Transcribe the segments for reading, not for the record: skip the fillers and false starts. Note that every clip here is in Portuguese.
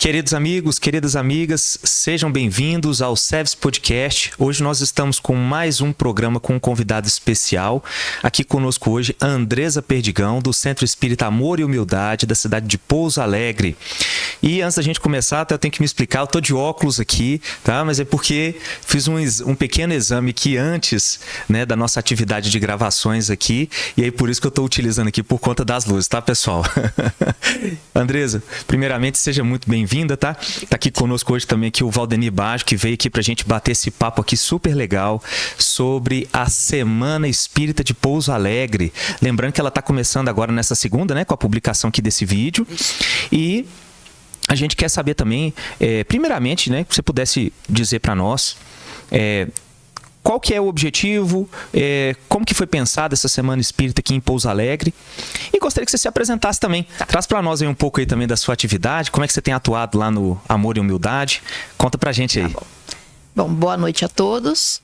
Queridos amigos, queridas amigas, sejam bem-vindos ao SEVES Podcast. Hoje nós estamos com mais um programa com um convidado especial. Aqui conosco hoje, a Andresa Perdigão, do Centro Espírita Amor e Humildade, da cidade de Pouso Alegre. E antes da gente começar, até eu tenho que me explicar, eu tô de óculos aqui, tá? Mas é porque fiz um pequeno exame aqui antes, né, da nossa atividade de gravações aqui, e aí por isso que eu tô utilizando aqui por conta das luzes, tá, pessoal? Andresa, primeiramente, seja muito bem-vinda, tá? Tá aqui conosco hoje também aqui o Valdemir Baggio, que veio aqui pra gente bater esse papo aqui super legal sobre a Semana Espírita de Pouso Alegre. Lembrando que ela tá começando agora nessa segunda, né, com a publicação aqui desse vídeo. E a gente quer saber também, primeiramente, né, que você pudesse dizer para nós qual que é o objetivo, como que foi pensada essa Semana Espírita aqui em Pouso Alegre, e gostaria que você se apresentasse também. Traz para nós aí um pouco aí também da sua atividade, como é que você tem atuado lá no Amor e Humildade. Conta pra gente aí. Bom, boa noite a todos.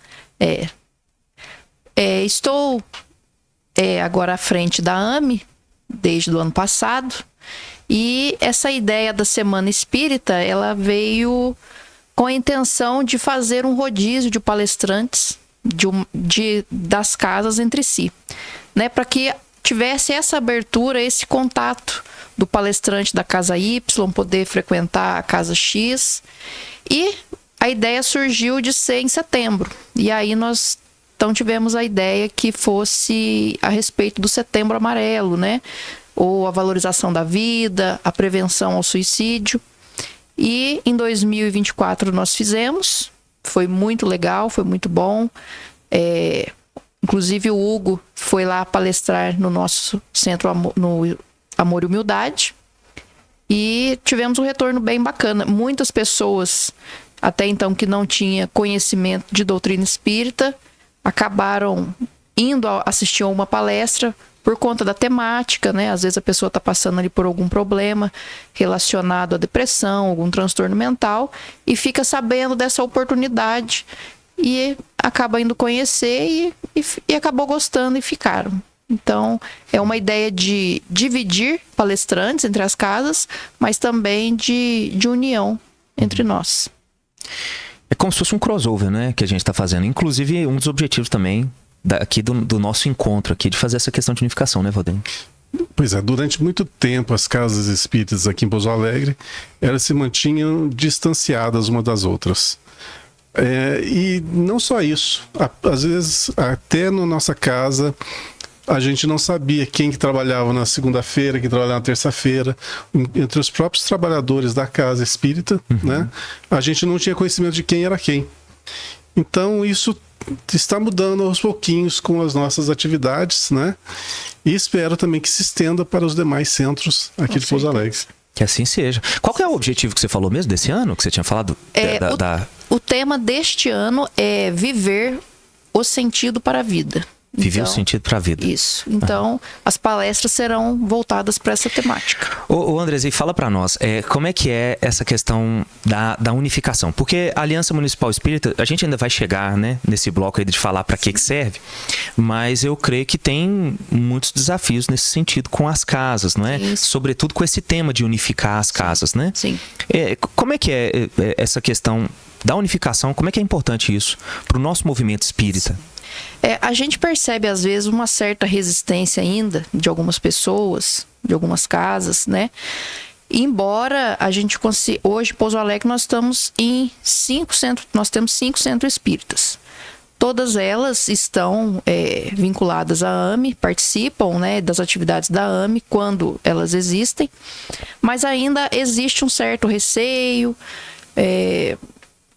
Estou agora à frente da AME desde o ano passado. E essa ideia da Semana Espírita, ela veio com a intenção de fazer um rodízio de palestrantes das casas entre si, né? Para que tivesse essa abertura, esse contato do palestrante da casa Y poder frequentar a casa X. E a ideia surgiu de ser em setembro. E aí nós então tivemos a ideia que fosse a respeito do Setembro Amarelo, né? Ou a valorização da vida, a prevenção ao suicídio. E em 2024 nós fizemos, foi muito legal, foi muito bom. Inclusive o Hugo foi lá palestrar no nosso Centro no Amor e Humildade. E tivemos um retorno bem bacana. Muitas pessoas, até então que não tinham conhecimento de doutrina espírita, acabaram indo assistir a uma palestra por conta da temática, né? Às vezes a pessoa está passando ali por algum problema relacionado à depressão, algum transtorno mental, e fica sabendo dessa oportunidade e acaba indo conhecer e acabou gostando e ficaram. Então, é uma ideia de dividir palestrantes entre as casas, mas também de união entre nós. É como se fosse um crossover, né, que a gente está fazendo. Inclusive, um dos objetivos também aqui do nosso encontro aqui, de fazer essa questão de unificação, né, Valdemir? Pois é, durante muito tempo as casas espíritas aqui em Pouso Alegre, elas se mantinham distanciadas uma das outras. E não só isso, às vezes até na nossa casa a gente não sabia quem que trabalhava na segunda-feira, quem trabalhava na terça-feira. Entre os próprios trabalhadores da casa espírita, né, a gente não tinha conhecimento de quem era quem. Então isso está mudando aos pouquinhos com as nossas atividades, né? E espero também que se estenda para os demais centros aqui de Pouso Alegre. Que assim seja. Qual que é o objetivo que você falou mesmo desse ano, que você tinha falado? O tema deste ano é viver o sentido para a vida. Viver o sentido para a vida. Isso. Então, as palestras serão voltadas para essa temática. Ô Andresa, e fala para nós, como é que é essa questão da unificação? Porque a Aliança Municipal Espírita, a gente ainda vai chegar, né, nesse bloco aí de falar para que serve, mas eu creio que tem muitos desafios nesse sentido com as casas, não é? Isso. Sobretudo com esse tema de unificar as casas, né? Sim. Como é que é essa questão da unificação? Como é que é importante isso para o nosso movimento espírita? A gente percebe, às vezes, uma certa resistência ainda de algumas pessoas, de algumas casas, né? Embora a gente consiga... Hoje, em Pouso Alegre, nós estamos em 5 centros... Nós temos 5 centros espíritas. Todas elas estão vinculadas à AME, participam, né, das atividades da AME quando elas existem, mas ainda existe um certo receio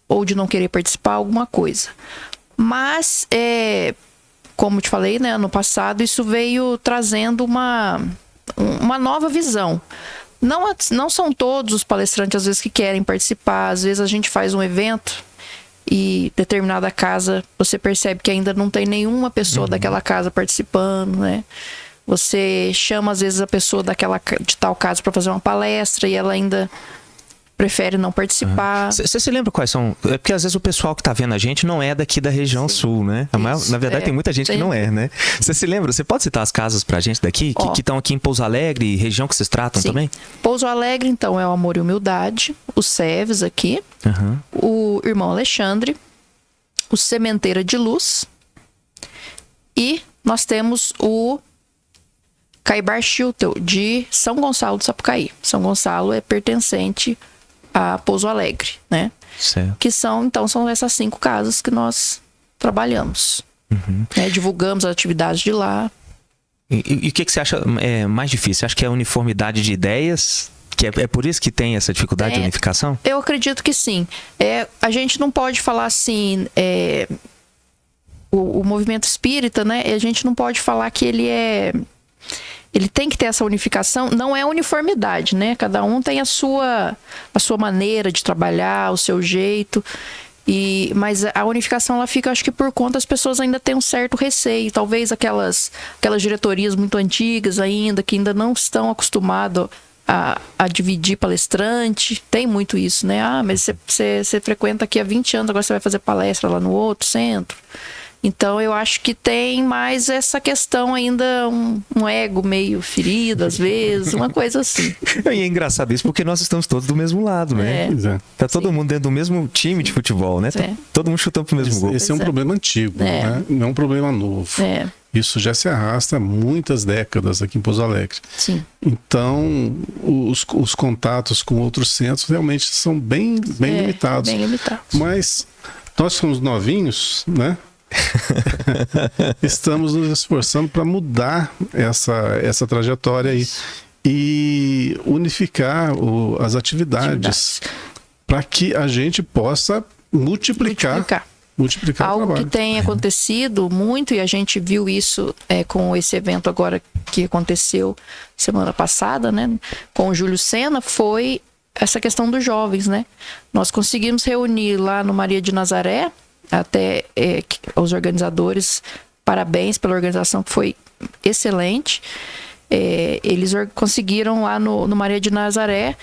ou de não querer participar, alguma coisa. Mas, como te falei, né, ano passado, isso veio trazendo uma nova visão. Não são todos os palestrantes, às vezes, que querem participar. Às vezes a gente faz um evento e determinada casa, você percebe que ainda não tem nenhuma pessoa daquela casa participando, né? Você chama, às vezes, a pessoa de tal casa para fazer uma palestra e ela ainda prefere não participar. Você se lembra quais são? É porque às vezes o pessoal que tá vendo a gente não é daqui da região sul, né? Na verdade, tem muita gente que não é, né? Você se lembra? Você pode citar as casas pra gente daqui? Que estão aqui em Pouso Alegre, região que vocês tratam também? Pouso Alegre, então, é o Amor e Humildade, o SEVES aqui, o Irmão Alexandre, o Sementeira de Luz e nós temos o Caibar Chiltel, de São Gonçalo do Sapucaí. São Gonçalo é pertencente a Pouso Alegre, né? Certo. Que são essas 5 casas que nós trabalhamos. Né? Divulgamos as atividades de lá. E o que você acha mais difícil? Você acha que é a uniformidade de ideias? Que é por isso que tem essa dificuldade de unificação? Eu acredito que sim. A gente não pode falar assim... O movimento espírita, né? A gente não pode falar que ele tem que ter essa unificação. Não é uniformidade, né? Cada um tem a sua maneira de trabalhar, o seu jeito. Mas a unificação, ela fica, acho que por conta as pessoas ainda têm um certo receio. Talvez aquelas diretorias muito antigas ainda, que ainda não estão acostumadas a dividir palestrante. Tem muito isso, né? Mas você frequenta aqui há 20 anos, agora você vai fazer palestra lá no outro centro. Então, eu acho que tem mais essa questão ainda, um ego meio ferido, às vezes, uma coisa assim. E é engraçado isso, porque nós estamos todos do mesmo lado, né? Tá todo mundo dentro do mesmo time de futebol, né? Tá todo mundo chutando pro mesmo gol. Esse é um problema antigo, né? Não é um problema novo. Isso já se arrasta há muitas décadas aqui em Pouso Alegre. Sim. Então, os contatos com outros centros realmente são bem limitados. Bem limitados. Mas nós somos novinhos, né? Estamos nos esforçando para mudar essa trajetória aí e unificar as atividades para que a gente possa multiplicar algo o trabalho. que tem acontecido muito, e a gente viu isso com esse evento agora que aconteceu semana passada, né, com o Júlio Sena, foi essa questão dos jovens, né? Nós conseguimos reunir lá no Maria de Nazaré, até os organizadores, parabéns pela organização, que foi excelente. Eles conseguiram lá no Maria de Nazaré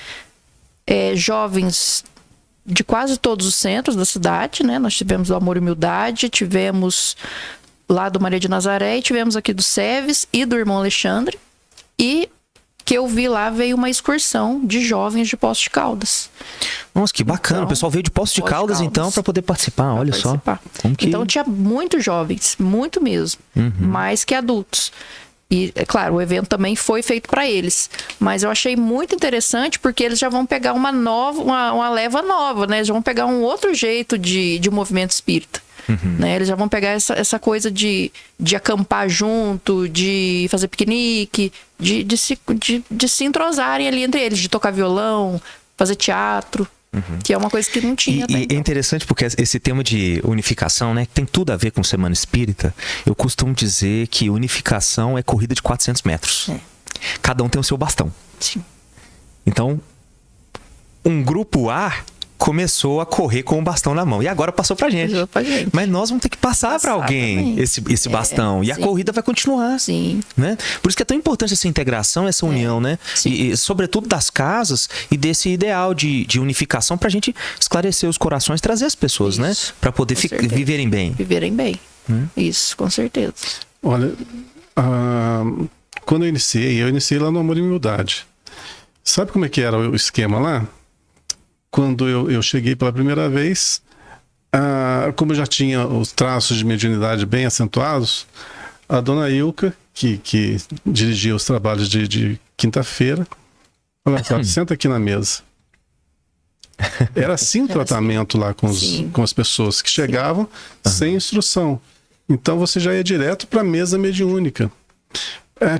jovens de quase todos os centros da cidade, né? Nós tivemos do Amor e Humildade, tivemos lá do Maria de Nazaré, e tivemos aqui do SEVES e do Irmão Alexandre. E que eu vi lá, veio uma excursão de jovens de Poços de Caldas. Nossa, que bacana. Então, o pessoal veio de Poços de Caldas, então, para poder participar. Olha só. Então, tinha muitos jovens, muito mesmo. Mais que adultos. E, é claro, o evento também foi feito para eles. Mas eu achei muito interessante, porque eles já vão pegar uma leva nova, né? Eles já vão pegar um outro jeito de movimento espírita. Né? Eles já vão pegar essa coisa de acampar junto, de fazer piquenique, de se entrosarem ali entre eles, de tocar violão, fazer teatro, que é uma coisa que não tinha. E é interessante porque esse tema de unificação, né, tem tudo a ver com Semana Espírita. Eu costumo dizer que unificação é corrida de 400 metros. Cada um tem o seu bastão. Sim. Então, um grupo A começou a correr com o bastão na mão. E agora passou pra gente. Mas nós vamos ter que passar para alguém esse bastão. E a corrida vai continuar. Sim. Né? Por isso que é tão importante essa integração, essa união, né? E sobretudo das casas e desse ideal de unificação pra gente esclarecer os corações, trazer as pessoas, né? Pra poder viverem bem. Viverem bem. Isso, com certeza. Olha, quando eu iniciei lá no Amor e Humildade. Sabe como é que era o esquema lá? Quando eu cheguei pela primeira vez, como eu já tinha os traços de mediunidade bem acentuados, a dona Ilka, que dirigia os trabalhos de quinta-feira, falou: senta aqui na mesa. Era assim o tratamento lá com as pessoas que chegavam sem instrução. Então você já ia direto para a mesa mediúnica.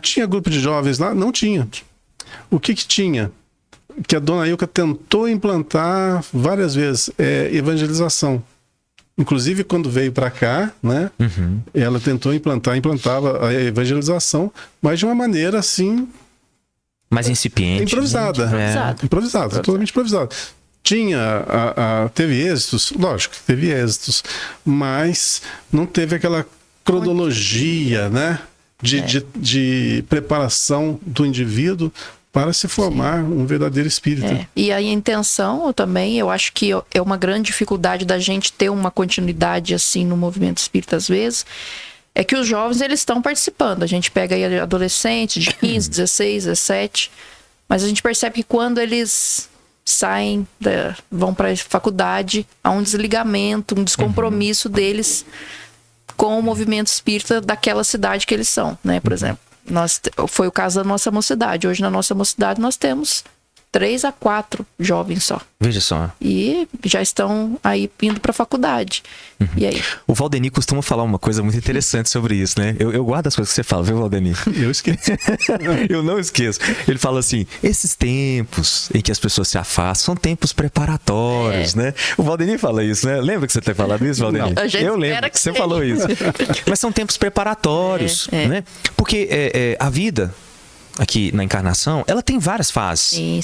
Tinha grupo de jovens lá? Não tinha. O que tinha? Que a dona Ilka tentou implantar várias vezes, evangelização. Inclusive, quando veio para cá, né, ela tentou implantava a evangelização, mas de uma maneira assim... mais incipiente. Improvisada. Totalmente improvisada. Teve êxitos, lógico, teve êxitos, mas não teve aquela cronologia, né, de preparação do indivíduo para se formar um verdadeiro espírita. E a intenção também, eu acho que é uma grande dificuldade da gente ter uma continuidade assim no movimento espírita às vezes, é que os jovens eles estão participando. A gente pega aí adolescentes de 15, 16, 17, mas a gente percebe que quando eles saem, vão para a faculdade, há um desligamento, um descompromisso deles com o movimento espírita daquela cidade que eles são, né? Por exemplo, foi o caso da nossa mocidade. Hoje na nossa mocidade nós temos 3 a 4 jovens só. Veja só. E já estão aí indo para a faculdade. E aí? O Valdeni costuma falar uma coisa muito interessante sobre isso, né? Eu guardo as coisas que você fala, viu, Valdeni? Eu esqueci. Eu não esqueço. Ele fala assim, esses tempos em que as pessoas se afastam são tempos preparatórios, né? O Valdeni fala isso, né? Lembra que você tem falado isso, Valdeni? Eu lembro que você falou isso. Mas são tempos preparatórios, né? Porque a vida aqui na encarnação, ela tem várias fases. Sim.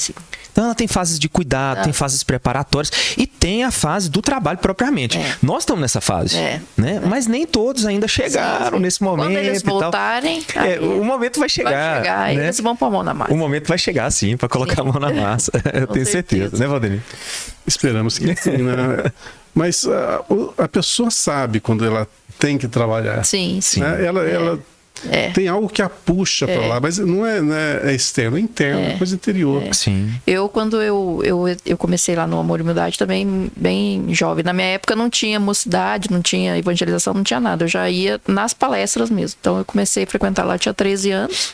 Então ela tem fases de cuidado, tem fases preparatórias e tem a fase do trabalho propriamente. Nós estamos nessa fase, né? Mas nem todos ainda chegaram nesse momento. Quando eles voltarem, o momento vai chegar. Né? Eles vão pôr a mão na massa. O momento vai chegar, sim, para colocar a mão na massa. Eu tenho certeza, né, Valdeni? Esperamos que sim, né? Mas a pessoa sabe quando ela tem que trabalhar. Sim. Né? Ela tem algo que a puxa para lá, mas não é externo, é interno, é coisa interior. Sim. Quando eu comecei lá no Amor e Humildade também bem jovem. Na minha época não tinha mocidade, não tinha evangelização, não tinha nada. Eu já ia nas palestras mesmo. Então eu comecei a frequentar lá, tinha 13 anos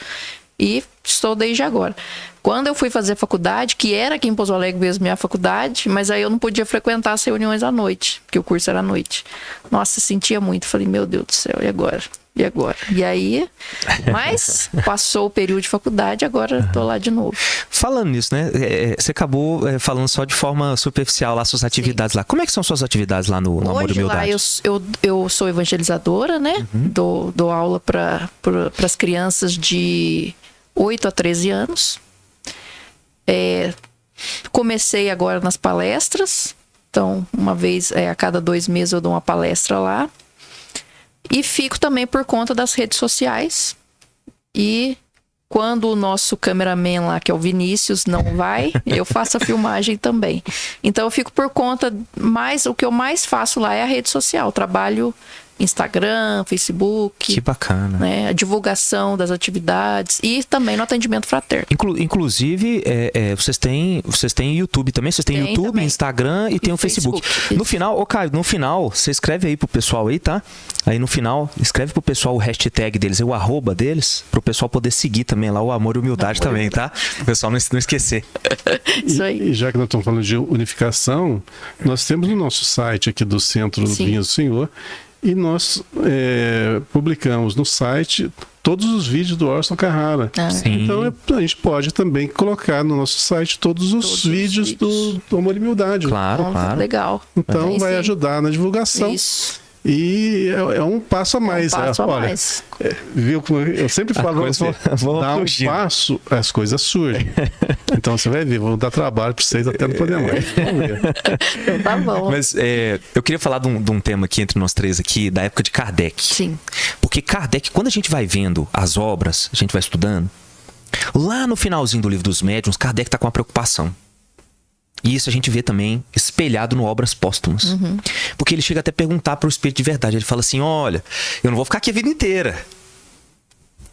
e estou desde agora. Quando eu fui fazer faculdade, que era aqui em Pouso Alegre mesmo, minha faculdade, mas aí eu não podia frequentar as reuniões à noite, porque o curso era à noite. Nossa, sentia muito. Falei, meu Deus do céu, e agora? E aí, mas passou o período de faculdade, agora estou lá de novo. Falando nisso, né? Você acabou falando só de forma superficial lá, suas atividades lá. Como é que são suas atividades lá no Amor e Humildade? Hoje lá eu sou evangelizadora, né? Dou aula para as crianças de 8 a 13 anos. Comecei agora nas palestras. Então, uma vez a cada 2 meses eu dou uma palestra lá. E fico também por conta das redes sociais. E quando o nosso cameraman lá, que é o Vinícius, não vai, eu faço a filmagem também. Então eu fico por conta, o que eu mais faço lá é a rede social. Trabalho Instagram, Facebook. Que bacana. Né, a divulgação das atividades e também no atendimento fraterno. Inclusive, vocês têm YouTube também? Vocês têm YouTube, também. Instagram e tem o Facebook. No final, Caio, você escreve aí pro pessoal aí, tá? Aí no final, escreve pro pessoal o hashtag deles, o arroba deles, pro pessoal poder seguir também lá o Amor e Humildade também, tá? O pessoal não esquecer. Isso aí. E já que nós estamos falando de unificação, nós temos no nosso site aqui do Centro Vinhas do Senhor. E nós publicamos no site todos os vídeos do Orson Carrara. Então a gente pode também colocar no nosso site todos os vídeos do Amor e Humildade. Claro. Legal. Então vai ajudar na divulgação. Isso. E é um passo a mais. Viu? Eu sempre falo, dá um passo, as coisas surgem. Então você vai ver, vou dar trabalho para vocês até não poder mais. Vamos ver. Então tá bom. Mas eu queria falar de um tema aqui entre nós três aqui, da época de Kardec. Sim. Porque Kardec, quando a gente vai vendo as obras, a gente vai estudando, lá no finalzinho do Livro dos Médiuns, Kardec está com uma preocupação. E isso a gente vê também espelhado no Obras Póstumas. Porque ele chega até a perguntar para o Espírito de Verdade. Ele fala assim, olha, eu não vou ficar aqui a vida inteira.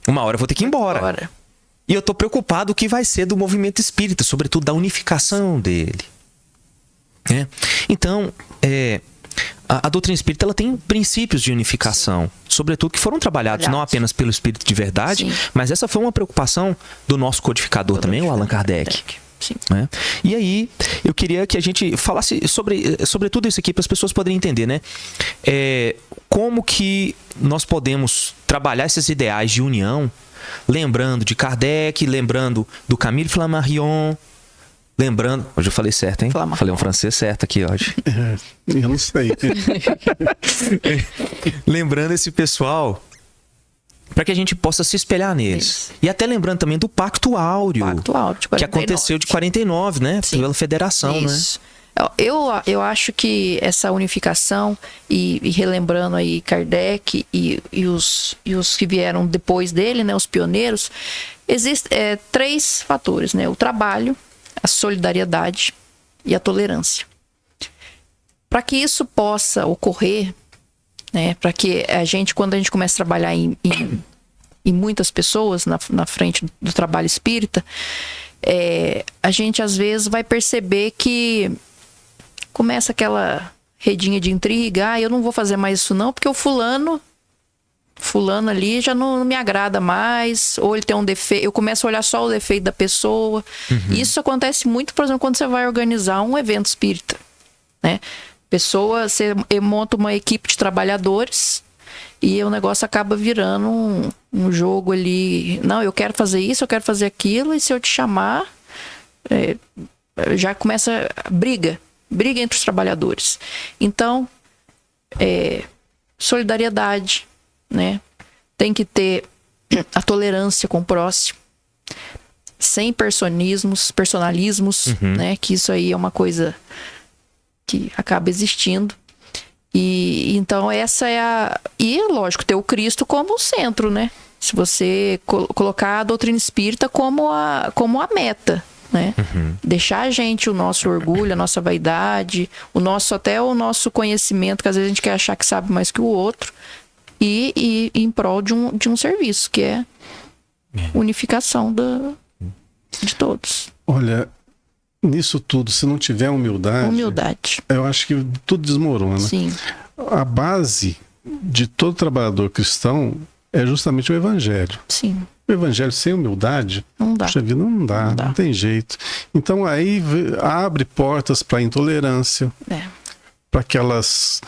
Uma hora eu vou ter que ir embora. E eu tô preocupado o que vai ser do movimento espírita, sobretudo da unificação dele. Então, a doutrina espírita ela tem princípios de unificação, sobretudo que foram trabalhados não apenas pelo Espírito de Verdade, mas essa foi uma preocupação do nosso codificador também, o Allan Kardec. Né? E aí, eu queria que a gente falasse sobre tudo isso aqui para as pessoas poderem entender, né? Como que nós podemos trabalhar esses ideais de união, lembrando de Kardec, lembrando do Camille Flammarion, lembrando... Hoje eu falei certo, hein? Falei um francês certo aqui hoje. Eu não sei. Lembrando esse pessoal... para que a gente possa se espelhar neles. Isso. E até lembrando também do Pacto Áureo. Pacto Áureo de 49. Que aconteceu de 49, né? Pela Federação, Isso. né? Eu acho que essa unificação, e relembrando aí Kardec e os que vieram depois dele, né, os pioneiros, existem 3 fatores, né? O trabalho, a solidariedade e a tolerância. Para que isso possa ocorrer, né, para que quando a gente começa a trabalhar em muitas pessoas na frente do trabalho espírita, a gente às vezes vai perceber que começa aquela redinha de intriga. Eu não vou fazer mais isso não, porque o fulano ali já não me agrada mais, ou ele tem um defeito, eu começo a olhar só o defeito da pessoa. Isso acontece muito, por exemplo, quando você vai organizar um evento espírita, né? Você monta uma equipe de trabalhadores e o negócio acaba virando um jogo ali. Não, eu quero fazer isso, eu quero fazer aquilo, e se eu te chamar, já começa briga entre os trabalhadores. Então, solidariedade, né? Tem que ter a tolerância com o próximo, sem personalismos, né? Que isso aí é uma coisa que acaba existindo. E então essa é e lógico, ter o Cristo como centro, né? Se você colocar a doutrina espírita como a meta, né? Deixar a gente, o nosso orgulho, a nossa vaidade, até o nosso conhecimento, que às vezes a gente quer achar que sabe mais que o outro, e em prol de um serviço, que é unificação de todos. Olha, nisso tudo, se não tiver humildade, eu acho que tudo desmorona. Sim. A base de todo trabalhador cristão é justamente o evangelho. Sim. O evangelho sem humildade, não dá. Puxa vida, não tem jeito. Então aí abre portas para intolerância, para aquelas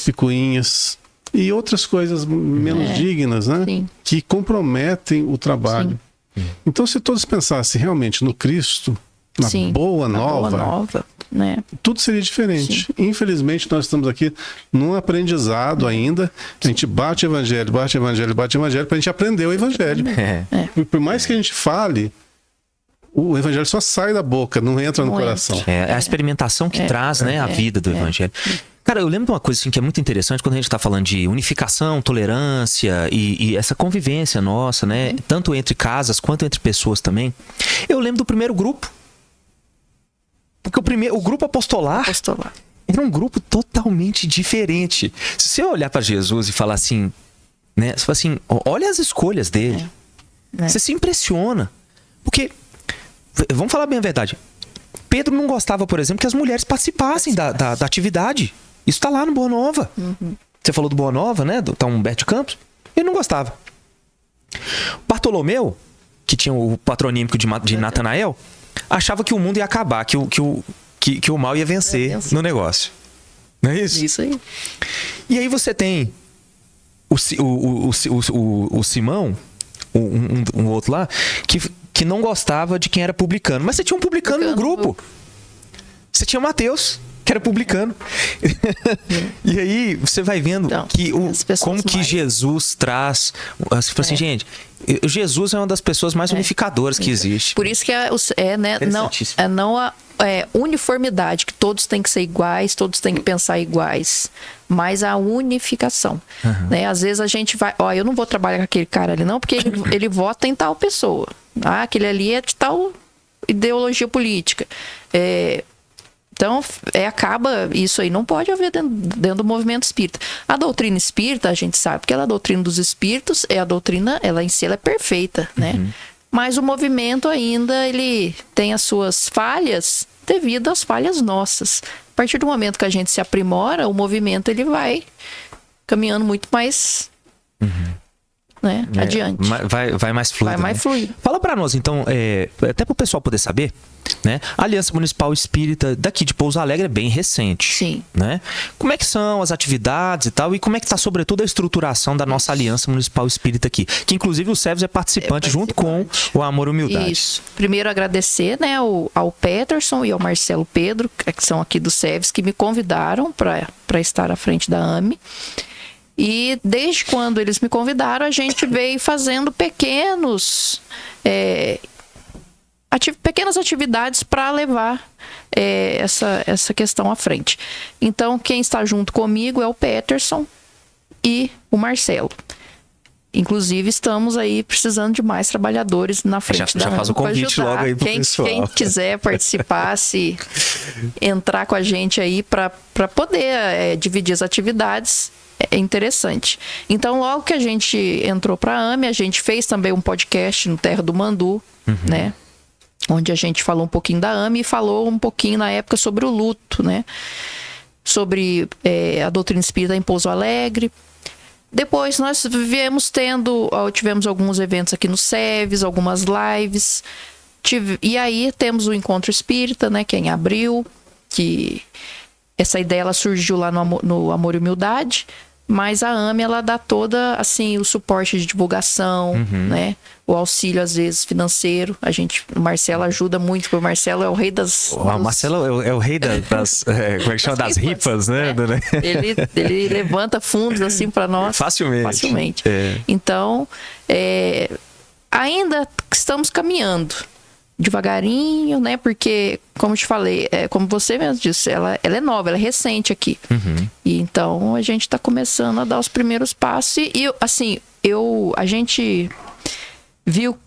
picuinhas e outras coisas menos dignas, né? Sim. Que comprometem o trabalho. Sim. Então, se todos pensassem realmente no Cristo, na boa nova, né? Tudo seria diferente. Sim. Infelizmente, nós estamos aqui num aprendizado ainda. A gente bate evangelho para a gente aprender o evangelho. Por mais que a gente fale, o evangelho só sai da boca, não entra no coração. É a experimentação que traz, né, a vida do evangelho. Cara, eu lembro de uma coisa assim, que é muito interessante quando a gente está falando de unificação, tolerância e essa convivência nossa, né? Tanto entre casas quanto entre pessoas também. Eu lembro do primeiro grupo. Porque o grupo apostolar era um grupo totalmente diferente. Se você olhar para Jesus e falar assim, né? Você fala assim, olha as escolhas dele. Você se impressiona. Porque, vamos falar bem a verdade, Pedro não gostava, por exemplo, que as mulheres participassem da atividade. Isso tá lá no Boa Nova. Você falou do Boa Nova, né? Do Humberto de Campos. Ele não gostava. Bartolomeu, que tinha o patronímico de Natanael, achava que o mundo ia acabar, que o mal ia vencer no negócio. Não é isso? Isso aí. E aí você tem o Simão, um outro lá, que não gostava de quem era publicano. Mas você tinha um publicano no grupo. Você tinha Mateus, que era publicano. E aí você vai vendo como que Jesus traz. Você fala assim, gente, Jesus é uma das pessoas mais unificadoras que existe. Por isso que não a uniformidade, que todos têm que ser iguais, todos têm que pensar iguais, mas a unificação. Né? Às vezes a gente vai, eu não vou trabalhar com aquele cara ali não, porque ele vota em tal pessoa. Aquele ali é de tal ideologia política. Então, acaba, isso aí não pode haver dentro do movimento espírita. A doutrina espírita, a gente sabe que ela é a doutrina dos espíritos, a doutrina, ela em si, ela é perfeita, né? Mas o movimento ainda, ele tem as suas falhas devido às falhas nossas. A partir do momento que a gente se aprimora, o movimento, ele vai caminhando muito mais... Né? Adiante. Vai mais fluido. Vai mais fluido. Fala pra nós, então, até pro pessoal poder saber, né? A Aliança Municipal Espírita daqui de Pouso Alegre é bem recente. Sim. Né? Como é que são as atividades e tal? E como é que tá, sobretudo, a estruturação da nossa Aliança Municipal Espírita aqui? Que, inclusive, o SEVES é participante junto com o Amor e Humildade. Isso. Primeiro, agradecer, né, ao Peterson e ao Marcelo Pedro, que são aqui do SEVES, que me convidaram para estar à frente da AME. E desde quando eles me convidaram, a gente veio fazendo pequenos pequenas atividades para levar essa questão à frente. Então, quem está junto comigo é o Peterson e o Marcelo. Inclusive, estamos aí precisando de mais trabalhadores na frente já faz o convite logo aí pro pessoal. Quem quiser participar, se entrar com a gente aí para poder dividir as atividades, é interessante. Então, logo que a gente entrou para a AME, a gente fez também um podcast no Terra do Mandu, né? Onde a gente falou um pouquinho da AME e falou um pouquinho na época sobre o luto, né? Sobre a doutrina espírita em Pouso Alegre. Depois nós tivemos alguns eventos aqui no SEVES, algumas lives. E aí temos o Encontro Espírita, né? Que é em abril. Que essa ideia ela surgiu lá no Amor e Humildade. Mas a AME, ela dá toda, assim, o suporte de divulgação, né? O auxílio, às vezes, financeiro. O Marcelo ajuda muito, porque o Marcelo é o rei das... O Marcelo é o rei das... como é que chama? Das ripas, né? Ele levanta fundos, assim, para nós. Facilmente. Então, ainda estamos caminhando. Devagarinho, né? Porque, como eu te falei, como você mesmo disse, ela é nova, ela é recente aqui. E então a gente está começando a dar os primeiros passos. E assim, a gente viu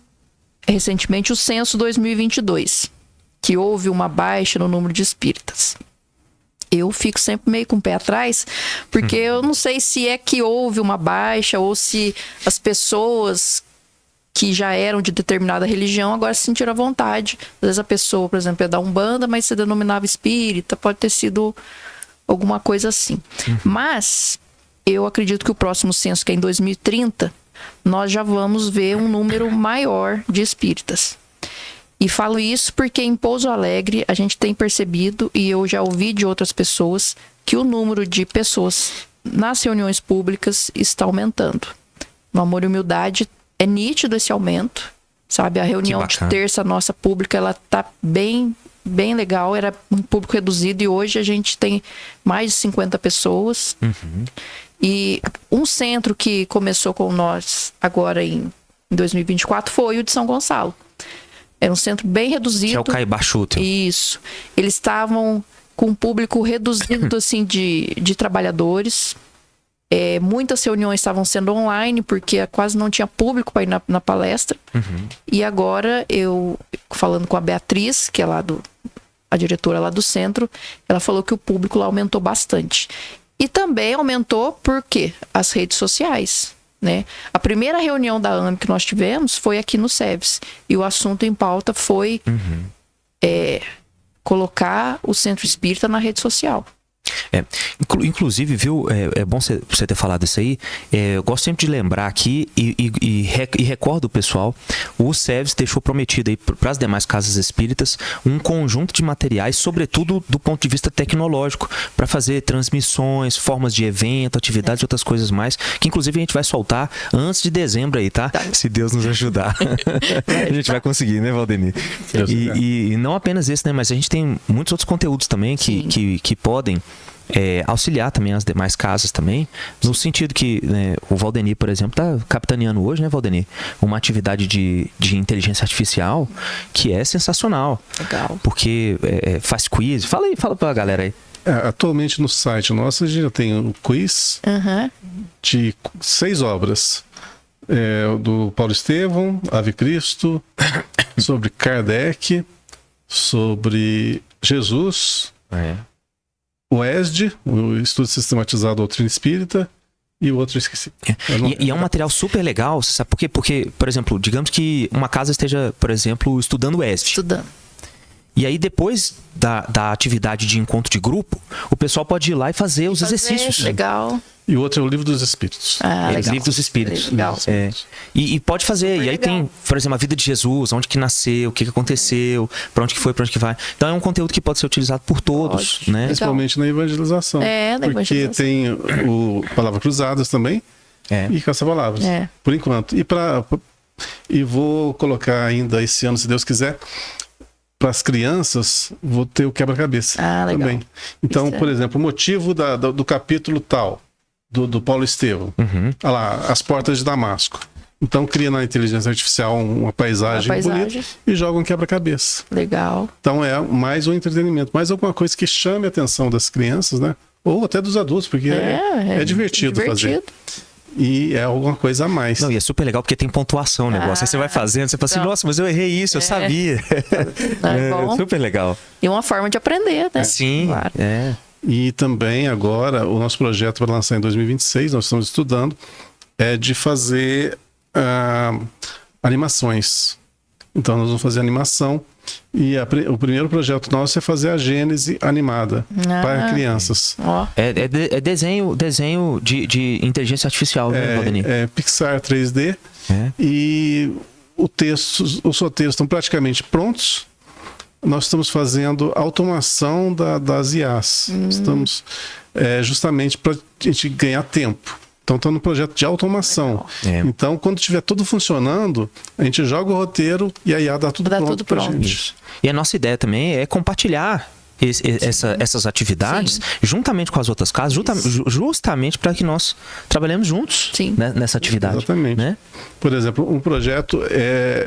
recentemente o censo 2022, que houve uma baixa no número de espíritas. Eu fico sempre meio com o pé atrás, porque eu não sei se é que houve uma baixa ou se as pessoas que já eram de determinada religião, agora se sentiram à vontade. Às vezes a pessoa, por exemplo, é da Umbanda, mas se denominava espírita, pode ter sido alguma coisa assim. Mas eu acredito que o próximo censo, que é em 2030, nós já vamos ver um número maior de espíritas. E falo isso porque em Pouso Alegre a gente tem percebido, e eu já ouvi de outras pessoas, que o número de pessoas nas reuniões públicas está aumentando. No Amor e Humildade é nítido esse aumento, sabe? A reunião de terça nossa pública, ela tá bem legal. Era um público reduzido e hoje a gente tem mais de 50 pessoas. E um centro que começou com nós agora em 2024 foi o de São Gonçalo. Era um centro bem reduzido. Que é o Caibá Schutel. Isso. Eles estavam com um público reduzido assim, de trabalhadores. Muitas reuniões estavam sendo online, porque quase não tinha público para ir na palestra. E agora, eu falando com a Beatriz, que é a diretora lá do centro, ela falou que o público lá aumentou bastante. E também aumentou por quê? As redes sociais, né? A primeira reunião da AME que nós tivemos foi aqui no SEVES. E o assunto em pauta foi colocar o Centro Espírita na rede social. Inclusive, viu, é bom você ter falado isso aí. Eu gosto sempre de lembrar aqui e recordo o pessoal, o SEVES deixou prometido aí para as demais casas espíritas um conjunto de materiais, sobretudo do ponto de vista tecnológico, para fazer transmissões, formas de evento, atividades e outras coisas mais, que inclusive a gente vai soltar antes de dezembro aí, tá? Se Deus nos ajudar. A gente vai conseguir, né, Valdeni? E não apenas esse, né, mas a gente tem muitos outros conteúdos também que podem auxiliar também as demais casas também, no sentido que, né, o Valdeni, por exemplo, está capitaneando hoje, né, Valdeni? Uma atividade de inteligência artificial que é sensacional. Legal. Porque faz quiz. Fala pra galera aí. Atualmente no site nosso a gente já tem um quiz de 6 obras. Do Paulo Estevão, Ave Cristo, sobre Kardec, sobre Jesus, o ESD, o Estudo Sistematizado da Doutrina Espírita, e o outro eu esqueci. E é um material super legal, você sabe por quê? Porque, por exemplo, digamos que uma casa esteja, por exemplo, estudando o ESD. E aí, depois da atividade de encontro de grupo, o pessoal pode ir lá e fazer os exercícios. Legal. E o outro é o Livro dos Espíritos. Legal. Livro dos Espíritos. Legal. E pode fazer. Super e aí legal. tem, por exemplo, a vida de Jesus, onde que nasceu, o que aconteceu, para onde que foi, para onde que vai. Então é um conteúdo que pode ser utilizado por todos, né? Principalmente na evangelização. Na porque evangelização. tem o Palavras Cruzadas também e Caça-Palavras. Por enquanto. E vou colocar ainda esse ano, se Deus quiser, para as crianças, vou ter o quebra-cabeça também. Então, por exemplo, o motivo do capítulo tal, do Paulo Estevão. Olha lá, as portas de Damasco. Então cria na inteligência artificial uma paisagem bonita e joga um quebra-cabeça. Legal. Então é mais um entretenimento, mais alguma coisa que chame a atenção das crianças, né? Ou até dos adultos, porque é divertido fazer. E é alguma coisa a mais. Não, e é super legal porque tem pontuação o negócio. Aí você vai fazendo, você fala assim, nossa, mas eu errei isso, eu sabia. É super legal. E uma forma de aprender, né? Sim, claro. E também agora, o nosso projeto para lançar em 2026, nós estamos estudando, é de fazer animações. Então nós vamos fazer animação e o primeiro projeto nosso é fazer a Gênese animada para crianças. É desenho de inteligência artificial, né, Valdemir? É Pixar 3D e os roteiros estão praticamente prontos. Nós estamos fazendo automação das IAs. Estamos justamente para a gente ganhar tempo. Então, estamos no projeto de automação. Então, quando estiver tudo funcionando, a gente joga o roteiro e a IA dá tudo pronto pra gente. E a nossa ideia também é compartilhar essas atividades juntamente com as outras casas, justamente para que nós trabalhemos juntos nessa atividade. Exatamente. Né? Por exemplo, um projeto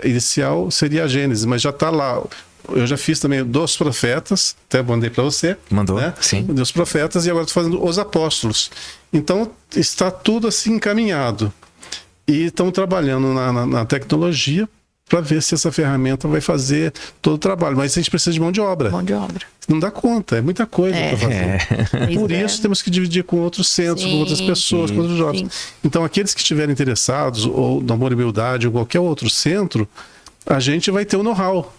inicial seria a Gênesis, mas já está lá. Eu já fiz também dos profetas, até mandei para você. Mandou, né? Sim. Dos profetas, e agora estou fazendo os apóstolos. Então, está tudo assim encaminhado. E estamos trabalhando na tecnologia para ver se essa ferramenta vai fazer todo o trabalho. Mas a gente precisa de mão de obra. Mão de obra. Não dá conta, é muita coisa para fazer. Por isso, temos que dividir com outros centros, com outras pessoas, com outros jovens. Então, aqueles que estiverem interessados, ou no Amor e Humildade, ou qualquer outro centro, a gente vai ter o know-how.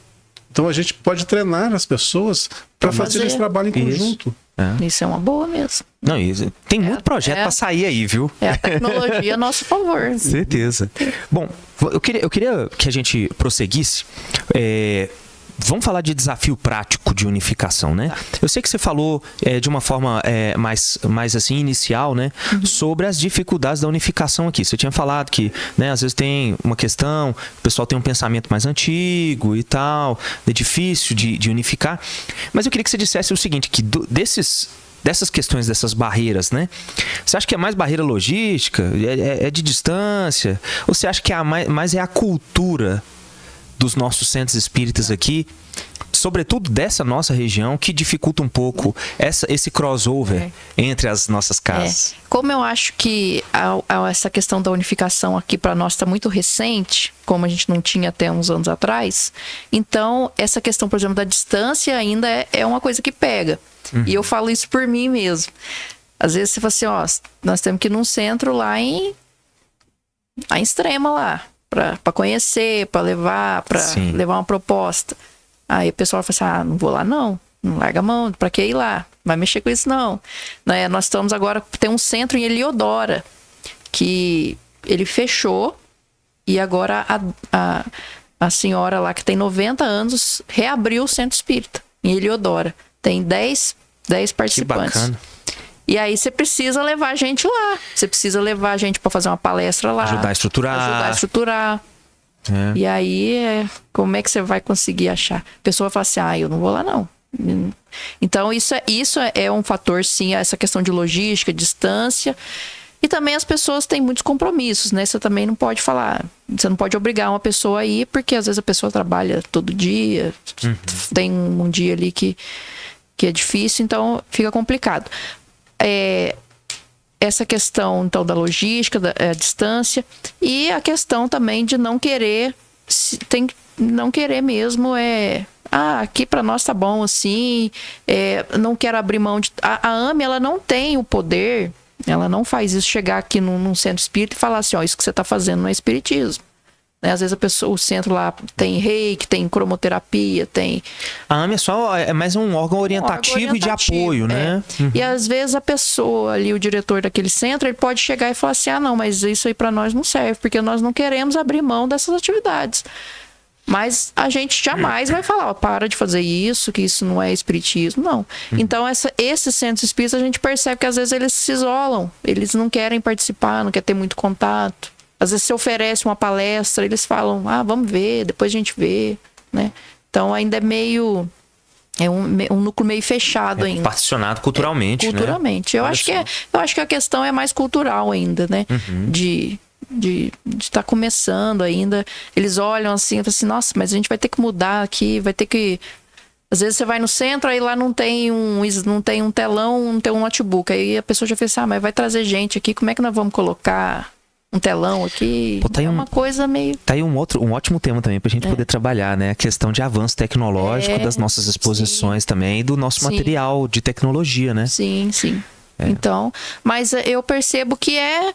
Então a gente pode treinar as pessoas para fazer esse trabalho em conjunto. Isso é uma boa mesmo. Não, tem muito projeto para sair aí, viu? É a tecnologia a nosso favor. Certeza. Bom, eu queria que a gente prosseguisse. Vamos falar de desafio prático de unificação, né? Eu sei que você falou de uma forma mais assim, inicial, né? Sobre as dificuldades da unificação aqui. Você tinha falado que, né, às vezes tem uma questão, o pessoal tem um pensamento mais antigo e tal, é difícil de unificar. Mas eu queria que você dissesse o seguinte, que dessas questões, dessas barreiras, né? Você acha que é mais barreira logística? É de distância? Ou você acha que mais é a cultura dos nossos centros espíritas aqui, sobretudo dessa nossa região, que dificulta um pouco esse crossover entre as nossas casas? Como eu acho que essa questão da unificação aqui para nós está muito recente, como a gente não tinha até uns anos atrás, então essa questão, por exemplo, da distância ainda é uma coisa que pega. E eu falo isso por mim mesmo. Às vezes você fala assim, nós temos que ir num centro lá em Extrema lá, para conhecer, para levar uma proposta. Aí o pessoal fala assim, não vou lá não larga a mão, para que ir lá? Vai mexer com isso não. Né? Nós estamos agora, tem um centro em Heliodora, que ele fechou, e agora a senhora lá que tem 90 anos reabriu o centro espírita em Heliodora. Tem 10 participantes. Que bacana. E aí você precisa levar a gente lá. Você precisa levar a gente para fazer uma palestra lá. Ajudar a estruturar. E aí, como é que você vai conseguir achar? A pessoa fala assim, eu não vou lá não. Então, isso é um fator, sim, essa questão de logística, distância. E também as pessoas têm muitos compromissos, né? Você também não pode falar, você não pode obrigar uma pessoa a ir, porque às vezes a pessoa trabalha todo dia, tem um dia ali que é difícil, então fica complicado. Essa questão, então, da logística, da distância, e a questão também de não querer, não querer mesmo, aqui para nós tá bom assim, não quero abrir mão de... A AME, ela não tem o poder, ela não faz isso, chegar aqui num centro espírita e falar assim, isso que você tá fazendo não é espiritismo. Né? Às vezes o centro lá tem reiki, tem cromoterapia, tem... A AME é mais um órgão orientativo e de apoio, né? E às vezes a pessoa ali, o diretor daquele centro, ele pode chegar e falar assim, não, mas isso aí para nós não serve, porque nós não queremos abrir mão dessas atividades. Mas a gente jamais vai falar, para de fazer isso, que isso não é espiritismo, não. Então, esses centros espíritas, a gente percebe que às vezes eles se isolam, eles não querem participar, não querem ter muito contato. Às vezes se oferece uma palestra, eles falam, vamos ver, depois a gente vê, né? Então, ainda é meio... É um núcleo meio fechado ainda. Particionado culturalmente, culturalmente. Né? Eu acho que a questão é mais cultural ainda, né? de estar começando ainda. Eles olham assim e falam assim, nossa, mas a gente vai ter que mudar aqui, vai ter que... Às vezes você vai no centro, aí lá não tem um telão, não tem um notebook. Aí a pessoa já fez assim, mas vai trazer gente aqui, como é que nós vamos colocar um telão aqui? Pô, tá aí uma coisa meio... Tá aí um ótimo tema também pra gente poder trabalhar, né? A questão de avanço tecnológico, das nossas exposições também, e do nosso material de tecnologia, né? Sim. Então, mas eu percebo que é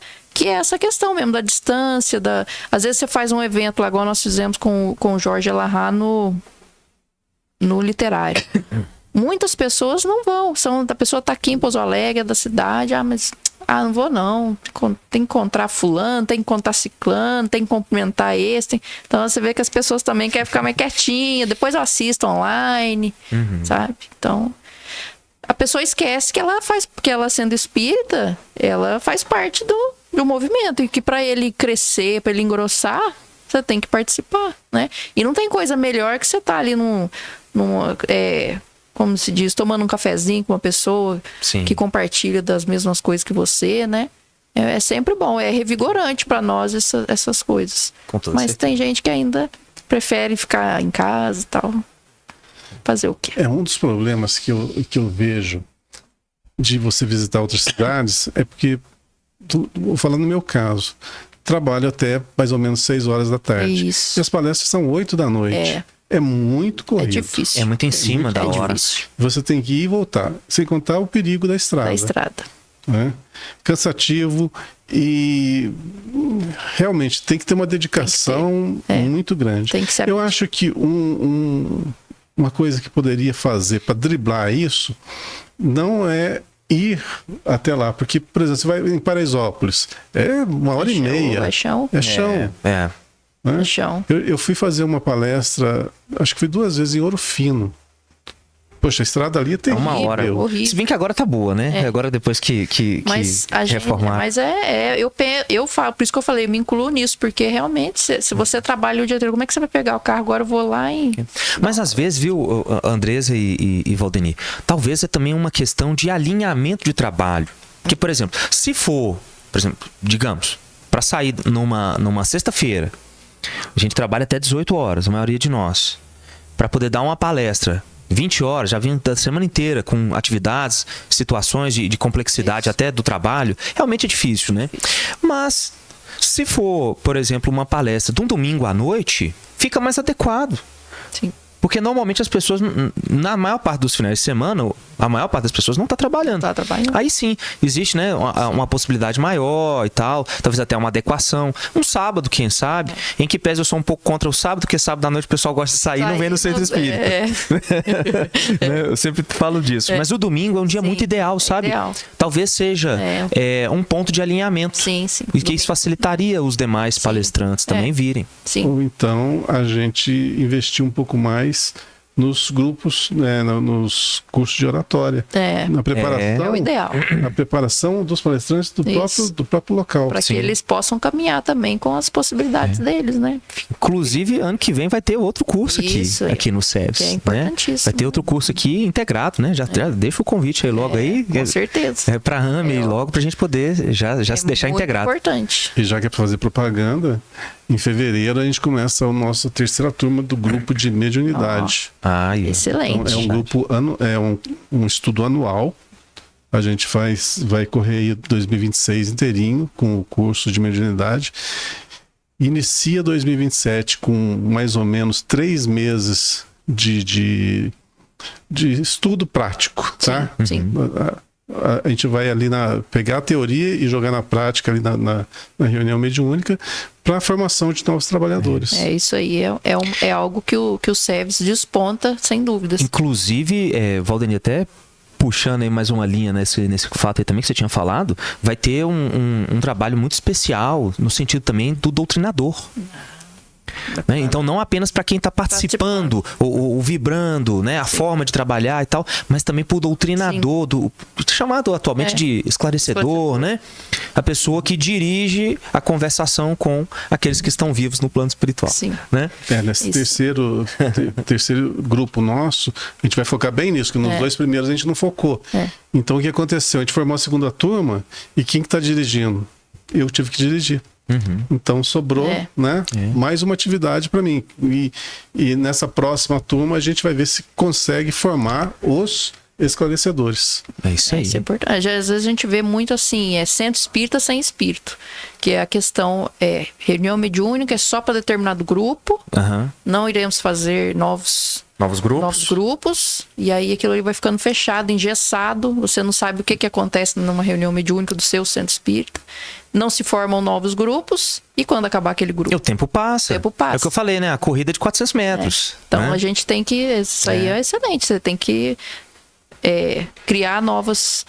essa questão mesmo da distância, às vezes você faz um evento lá, igual nós fizemos com o Jorge Elahá no literário. Muitas pessoas não vão. A pessoa tá aqui em Pouso Alegre, é da cidade. Mas não vou não. Tem que encontrar fulano, tem que encontrar ciclano, tem que cumprimentar esse. Então você vê que as pessoas também querem ficar mais quietinhas. Depois eu assisto online, sabe? Então, a pessoa esquece que ela sendo espírita, ela faz parte do movimento. E que para ele crescer, para ele engrossar, você tem que participar, né? E não tem coisa melhor que você tá ali como se diz, tomando um cafezinho com uma pessoa que compartilha das mesmas coisas que você, né? É sempre bom, é revigorante para nós essas coisas. Mas tem gente que ainda prefere ficar em casa e tal. Fazer o quê? Um dos problemas que eu vejo de você visitar outras cidades é porque, vou falar no meu caso, trabalho até mais ou menos 6 horas da tarde. Isso. E as palestras são 8 da noite. É muito corrido. É difícil. É muito em cima da hora. Difícil. Você tem que ir e voltar, sem contar o perigo da estrada. Né? Cansativo e realmente tem que ter uma dedicação muito grande. Tem que ser. Eu acho que uma coisa que poderia fazer para driblar isso não é ir até lá, porque, por exemplo, você vai em Paraisópolis, é 1h30. É chão. É chão. É. Né? É chão. Eu fui fazer uma palestra, acho que fui 2 vezes em Ouro Fino. Poxa, a estrada ali tem 1 hora. Horrível. Se bem que agora tá boa, né? Agora depois que reformar. Mas eu falo, por isso que eu falei, eu me incluo nisso, porque realmente, se você trabalha o dia inteiro, como é que você vai pegar o carro? Agora eu vou lá e... Mas às vezes, viu, Andresa e Valdeni, talvez é também uma questão de alinhamento de trabalho. Porque, por exemplo, se for, digamos, para sair numa sexta-feira, a gente trabalha até 18 horas, a maioria de nós, para poder dar uma palestra 20 horas, já vim da semana inteira com atividades, situações de complexidade até do trabalho, realmente é difícil, né? Mas se for, por exemplo, uma palestra de um domingo à noite, fica mais adequado. Sim. Porque normalmente as pessoas, na maior parte dos finais de semana, a maior parte das pessoas não está trabalhando. Tá trabalhando. Aí sim, existe, né, uma possibilidade maior e tal, talvez até uma adequação. Um sábado, quem sabe, em que pese eu sou um pouco contra o sábado, porque sábado à noite o pessoal gosta de sair e não vem no centro espírita. Eu sempre falo disso. Mas o domingo é um dia muito ideal, sabe? Ideal. Talvez seja um ponto de alinhamento. Sim. E que isso facilitaria os demais palestrantes também virem. Sim. Ou então a gente investir um pouco mais nos grupos, né, nos cursos de oratória, na preparação, é o ideal. Na preparação dos palestrantes do próprio local. Para que eles possam caminhar também com as possibilidades deles, né? Inclusive, ano que vem vai ter outro curso aqui no SEVS. Que é importantíssimo. Vai ter outro curso aqui integrado, né? Já deixa o convite aí logo aí. Com certeza. Para a AME logo, para a gente poder já se deixar integrado. É importante. E já que é para fazer propaganda, em fevereiro a gente começa a nossa 3ª turma do grupo de mediunidade. Excelente. Então, é um grupo, um estudo anual. A gente vai correr aí 2026 inteirinho com o curso de mediunidade. Inicia 2027 com mais ou menos 3 meses de estudo prático, tá? Sim. A gente vai ali pegar a teoria e jogar na prática ali na reunião mediúnica para a formação de novos trabalhadores. É isso aí, é algo que o SEVS desponta, sem dúvidas. Inclusive, Valdeni, até puxando aí mais uma linha nesse fato aí também que você tinha falado, vai ter um trabalho muito especial no sentido também do doutrinador. Né? Então não apenas para quem está participando ou vibrando, né, a forma de trabalhar e tal, mas também para o doutrinador, chamado atualmente de esclarecedor, né? A pessoa que dirige a conversação com aqueles que estão vivos no plano espiritual. Sim. Né? Nesse terceiro grupo nosso, a gente vai focar bem nisso, que nos 2 primeiros a gente não focou. Então o que aconteceu? A gente formou a 2ª turma e quem que está dirigindo? Eu tive que dirigir. Então sobrou, né? Mais uma atividade para mim. E nessa próxima turma a gente vai ver se consegue formar os esclarecedores. É isso aí. Isso é importante. Às vezes a gente vê muito assim, centro espírita sem espírito. Que é a questão, reunião mediúnica é só para determinado grupo. Não iremos fazer novos grupos. E aí aquilo ali vai ficando fechado, engessado. Você não sabe o que acontece numa reunião mediúnica do seu centro espírita. Não se formam novos grupos. E quando acabar aquele grupo? E o tempo passa. O tempo passa. É o que eu falei, né? A corrida de 400 metros. Então né? a gente tem que... Isso aí é excelente. Você tem que criar novos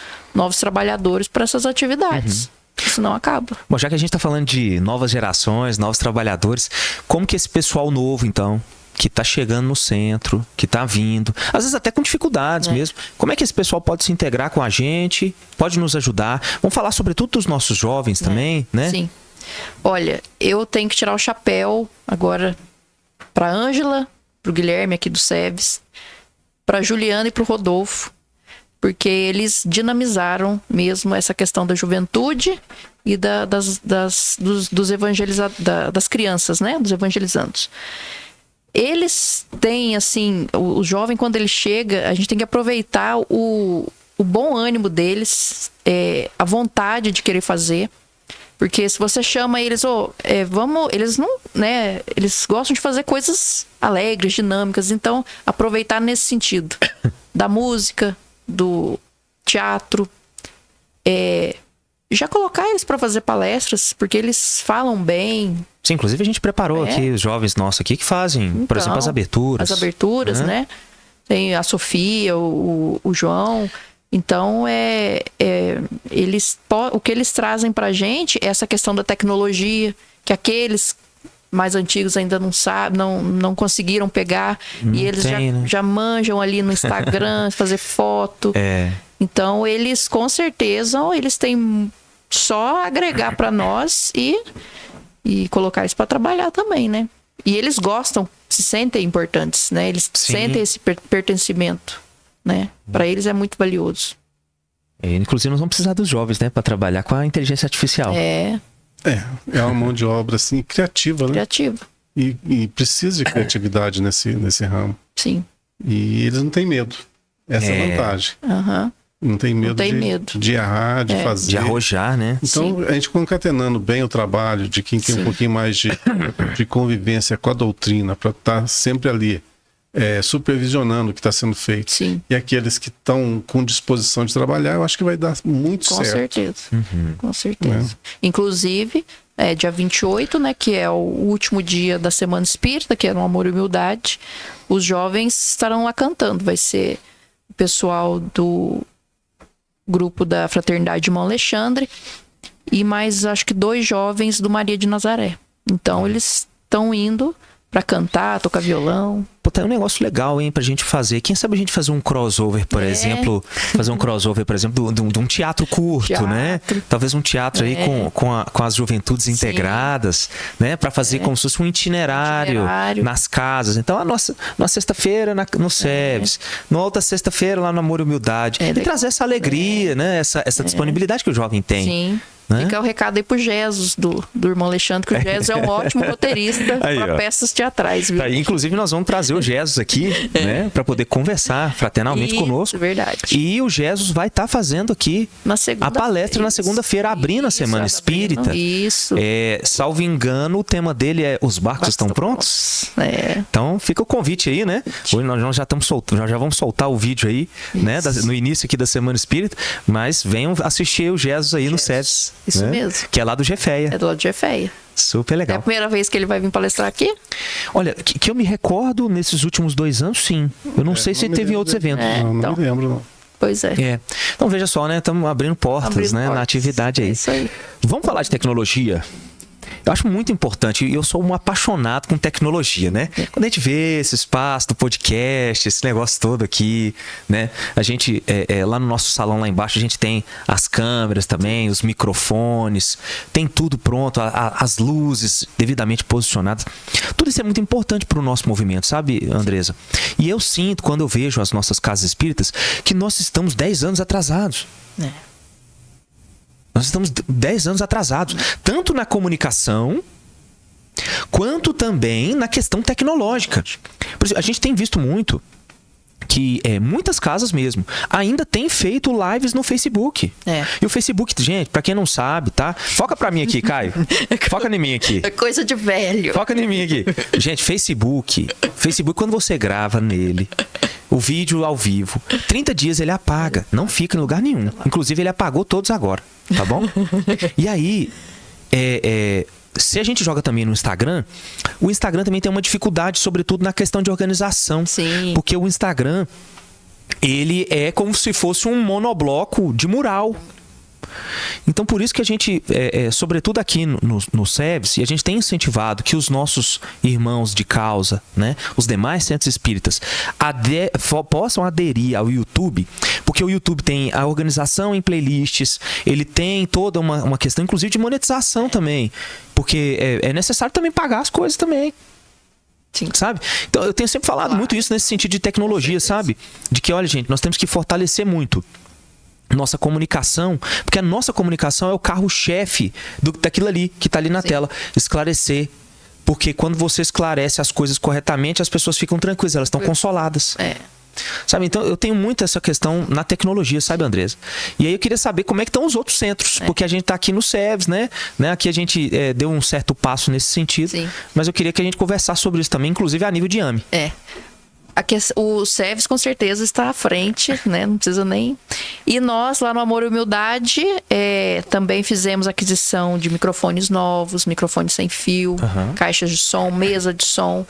trabalhadores para essas atividades. Senão acaba. Bom, já que a gente está falando de novas gerações, novos trabalhadores, como que esse pessoal novo, então, que está chegando no centro, que está vindo, às vezes até com dificuldades mesmo, como é que esse pessoal pode se integrar com a gente, pode nos ajudar? Vamos falar sobretudo dos nossos jovens também, né? Sim. Olha, eu tenho que tirar o chapéu agora para a Ângela, para o Guilherme aqui do SEVES, para a Juliana e para o Rodolfo, porque eles dinamizaram mesmo essa questão da juventude e das crianças, né? Dos evangelizandos. Eles têm, assim, o jovem, quando ele chega, a gente tem que aproveitar o bom ânimo deles, a vontade de querer fazer. Porque se você chama eles, eles não, né? Eles gostam de fazer coisas alegres, dinâmicas. Então, aproveitar nesse sentido. Da música, do teatro. Já colocar eles para fazer palestras, porque eles falam bem. Sim, inclusive a gente preparou aqui os jovens nossos aqui que fazem, por exemplo, as aberturas. As aberturas, né? Tem a Sofia, o João. Então, o que eles trazem pra gente é essa questão da tecnologia, que aqueles mais antigos ainda não sabem, não conseguiram pegar. E eles já manjam ali no Instagram, fazer foto. Então, eles, com certeza, eles têm só agregar para nós e colocar isso para trabalhar também, né? E eles gostam, se sentem importantes, né? Eles sentem esse pertencimento, né? Para eles é muito valioso. Inclusive, nós vamos precisar dos jovens, né? Para trabalhar com a inteligência artificial. É uma mão de obra, assim, criativa, né? Criativa. E precisa de criatividade nesse ramo. Sim. E eles não têm medo. Essa é a vantagem. Não tem medo, de errar, de fazer. De arrojar, né? Então, a gente concatenando bem o trabalho de quem tem um pouquinho mais de convivência com a doutrina, para estar sempre ali, supervisionando o que está sendo feito. Sim. E aqueles que estão com disposição de trabalhar, eu acho que vai dar muito certo. Certeza. Com certeza. Inclusive, dia 28, né, que é o último dia da Semana Espírita, que é no Amor e Humildade, os jovens estarão lá cantando. Vai ser o pessoal do grupo da Fraternidade de Irmão Alexandre e mais, acho que 2 jovens do Maria de Nazaré. Então, eles estão indo para cantar, tocar violão. Pô, tá um negócio legal, hein, pra gente fazer. Quem sabe a gente fazer um crossover, por exemplo. Fazer um crossover, por exemplo, de um teatro curto, né? Talvez um teatro aí com as juventudes integradas, né? Pra fazer como se fosse um itinerário nas casas. Então, a nossa sexta-feira no SEVES, na outra sexta-feira lá no Amor e Humildade. E trazer essa alegria, né? Essa disponibilidade que o jovem tem. Sim. Fica o recado aí pro Jesus, do irmão Alexandre, que o Jesus é um ótimo roteirista para peças teatrais, viu? Inclusive, nós vamos trazer o Jesus aqui, né? Para poder conversar fraternalmente conosco. Verdade. E o Jesus vai estar fazendo aqui a palestra na segunda-feira, abrindo a Semana Espírita. Isso. Salvo engano, o tema dele é Os Barcos Estão Prontos? Então, fica o convite aí, né? Hoje nós já estamos já vamos soltar o vídeo aí, né? No início aqui da Semana Espírita, mas venham assistir o Jesus aí no SEVES. Isso mesmo. Que é lá do Gefeia. É do lado do Gefeia. Super legal. É a primeira vez que ele vai vir palestrar aqui? Olha, que eu me recordo nesses últimos 2 anos, sim. Eu não sei se ele teve em outros eventos. Não me lembro, não. Pois é. Então veja só, né? Estamos abrindo portas, na atividade aí. Isso aí. Vamos falar de tecnologia? Eu acho muito importante, e eu sou um apaixonado com tecnologia, né? Quando a gente vê esse espaço do podcast, esse negócio todo aqui, né? A gente, lá no nosso salão lá embaixo, a gente tem as câmeras também, os microfones, tem tudo pronto, as luzes devidamente posicionadas. Tudo isso é muito importante para o nosso movimento, sabe, Andresa? E eu sinto, quando eu vejo as nossas casas espíritas, que nós estamos 10 anos atrasados. Nós estamos 10 anos atrasados, tanto na comunicação, quanto também na questão tecnológica. Por exemplo, a gente tem visto muito que muitas casas mesmo ainda têm feito lives no Facebook. E o Facebook, gente, pra quem não sabe, tá? Foca pra mim aqui, Caio. Foca em mim aqui. É coisa de velho. Foca em mim aqui. Gente, Facebook, quando você grava nele o vídeo ao vivo, 30 dias ele apaga. Não fica em lugar nenhum. Inclusive, ele apagou todos agora. Tá bom? E aí, se a gente joga também no Instagram, o Instagram também tem uma dificuldade, sobretudo na questão de organização. Sim. Porque o Instagram, ele é como se fosse um monobloco de mural. Então, por isso que a gente, sobretudo aqui no SEVES, e a gente tem incentivado que os nossos irmãos de causa, né, os demais centros espíritas, possam aderir ao YouTube, porque o YouTube tem a organização em playlists, ele tem toda uma questão, inclusive, de monetização também, porque é necessário também pagar as coisas também. Sim. Sabe? Então, eu tenho sempre falado muito isso nesse sentido de tecnologia, sabe? De que, olha, gente, nós temos que fortalecer muito nossa comunicação, porque a nossa comunicação é o carro-chefe daquilo ali, que está ali na tela. Esclarecer. Porque quando você esclarece as coisas corretamente, as pessoas ficam tranquilas, elas estão consoladas. Sabe? Então, eu tenho muito essa questão na tecnologia, sabe, Andresa? E aí eu queria saber como é que estão os outros centros, porque a gente está aqui no SEVES, né? Aqui a gente deu um certo passo nesse sentido, Sim. mas eu queria que a gente conversasse sobre isso também, inclusive a nível de AME. O SEVES com certeza está à frente, né? Não precisa nem... E nós, lá no Amor e Humildade, também fizemos aquisição de microfones novos, microfones sem fio, caixas de som, mesa de som.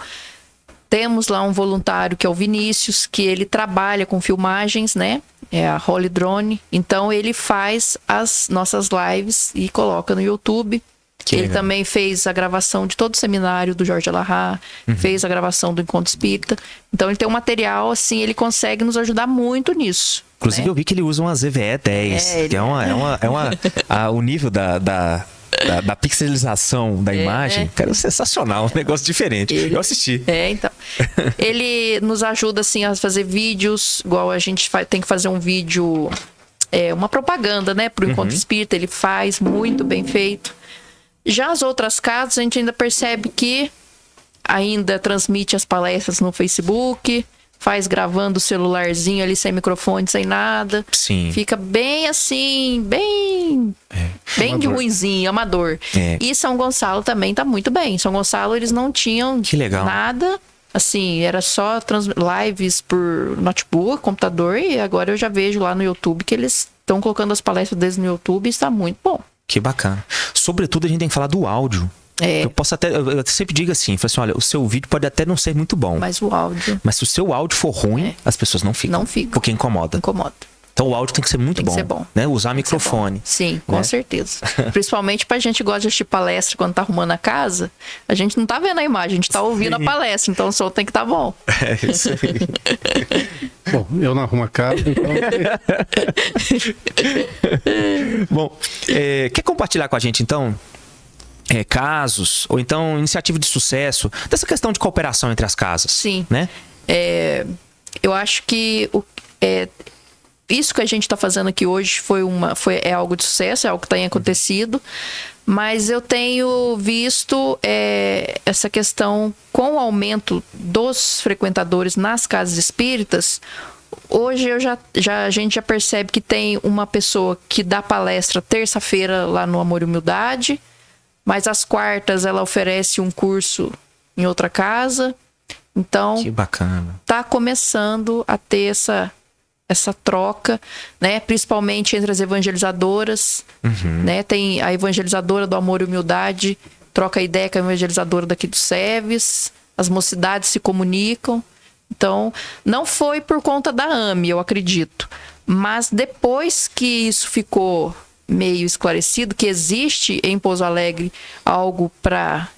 Temos lá um voluntário que é o Vinícius, que ele trabalha com filmagens, né? É a Holy Drone. Então, ele faz as nossas lives e coloca no YouTube. Ele também fez a gravação de todo o seminário do Jorge Alahá, fez a gravação do Encontro Espírita. Então, ele tem um material, assim, ele consegue nos ajudar muito nisso. Inclusive, eu vi que ele usa uma ZVE 10, que o nível da pixelização da imagem, cara, é sensacional, um negócio diferente. Eu assisti. Então. Ele nos ajuda, assim, a fazer vídeos, igual a gente tem que fazer um vídeo, uma propaganda, né, pro Encontro Espírita, ele faz muito bem feito. Já as outras casas, a gente ainda percebe que ainda transmite as palestras no Facebook, faz gravando o celularzinho ali sem microfone, sem nada. Sim. Fica bem assim, bem de ruinzinho, amador. E São Gonçalo também tá muito bem. São Gonçalo, eles não tinham nada. Assim, era só lives por notebook, computador, e agora eu já vejo lá no YouTube que eles estão colocando as palestras deles no YouTube e está muito bom. Que bacana. Sobretudo, a gente tem que falar do áudio. Eu sempre digo assim, falo assim, olha, o seu vídeo pode até não ser muito bom. Mas o áudio... Mas se o seu áudio for ruim, as pessoas não ficam. Não ficam. Porque incomoda. Então o áudio tem que ser muito bom. Né? Usar microfone. Sim, com certeza. Principalmente pra gente que gosta de assistir palestra quando tá arrumando a casa, a gente não tá vendo a imagem, a gente tá ouvindo a palestra, então o som tem que estar bom. É isso aí. Bom, eu não arrumo a casa, então... Bom, quer compartilhar com a gente, então, casos, ou então iniciativa de sucesso, dessa questão de cooperação entre as casas? Sim. Né? Eu acho que isso que a gente está fazendo aqui hoje é algo de sucesso, é algo que tem acontecido, mas eu tenho visto essa questão com o aumento dos frequentadores nas casas espíritas. Hoje a gente já percebe que tem uma pessoa que dá palestra terça-feira lá no Amor e Humildade, mas às quartas ela oferece um curso em outra casa. Então, que bacana. Tá começando a ter essa troca, né? Principalmente entre as evangelizadoras, né? Tem a evangelizadora do Amor e Humildade, troca ideia com a evangelizadora daqui do SEVES, as mocidades se comunicam. Então, não foi por conta da AME, eu acredito, mas depois que isso ficou meio esclarecido, que existe em Pouso Alegre algo para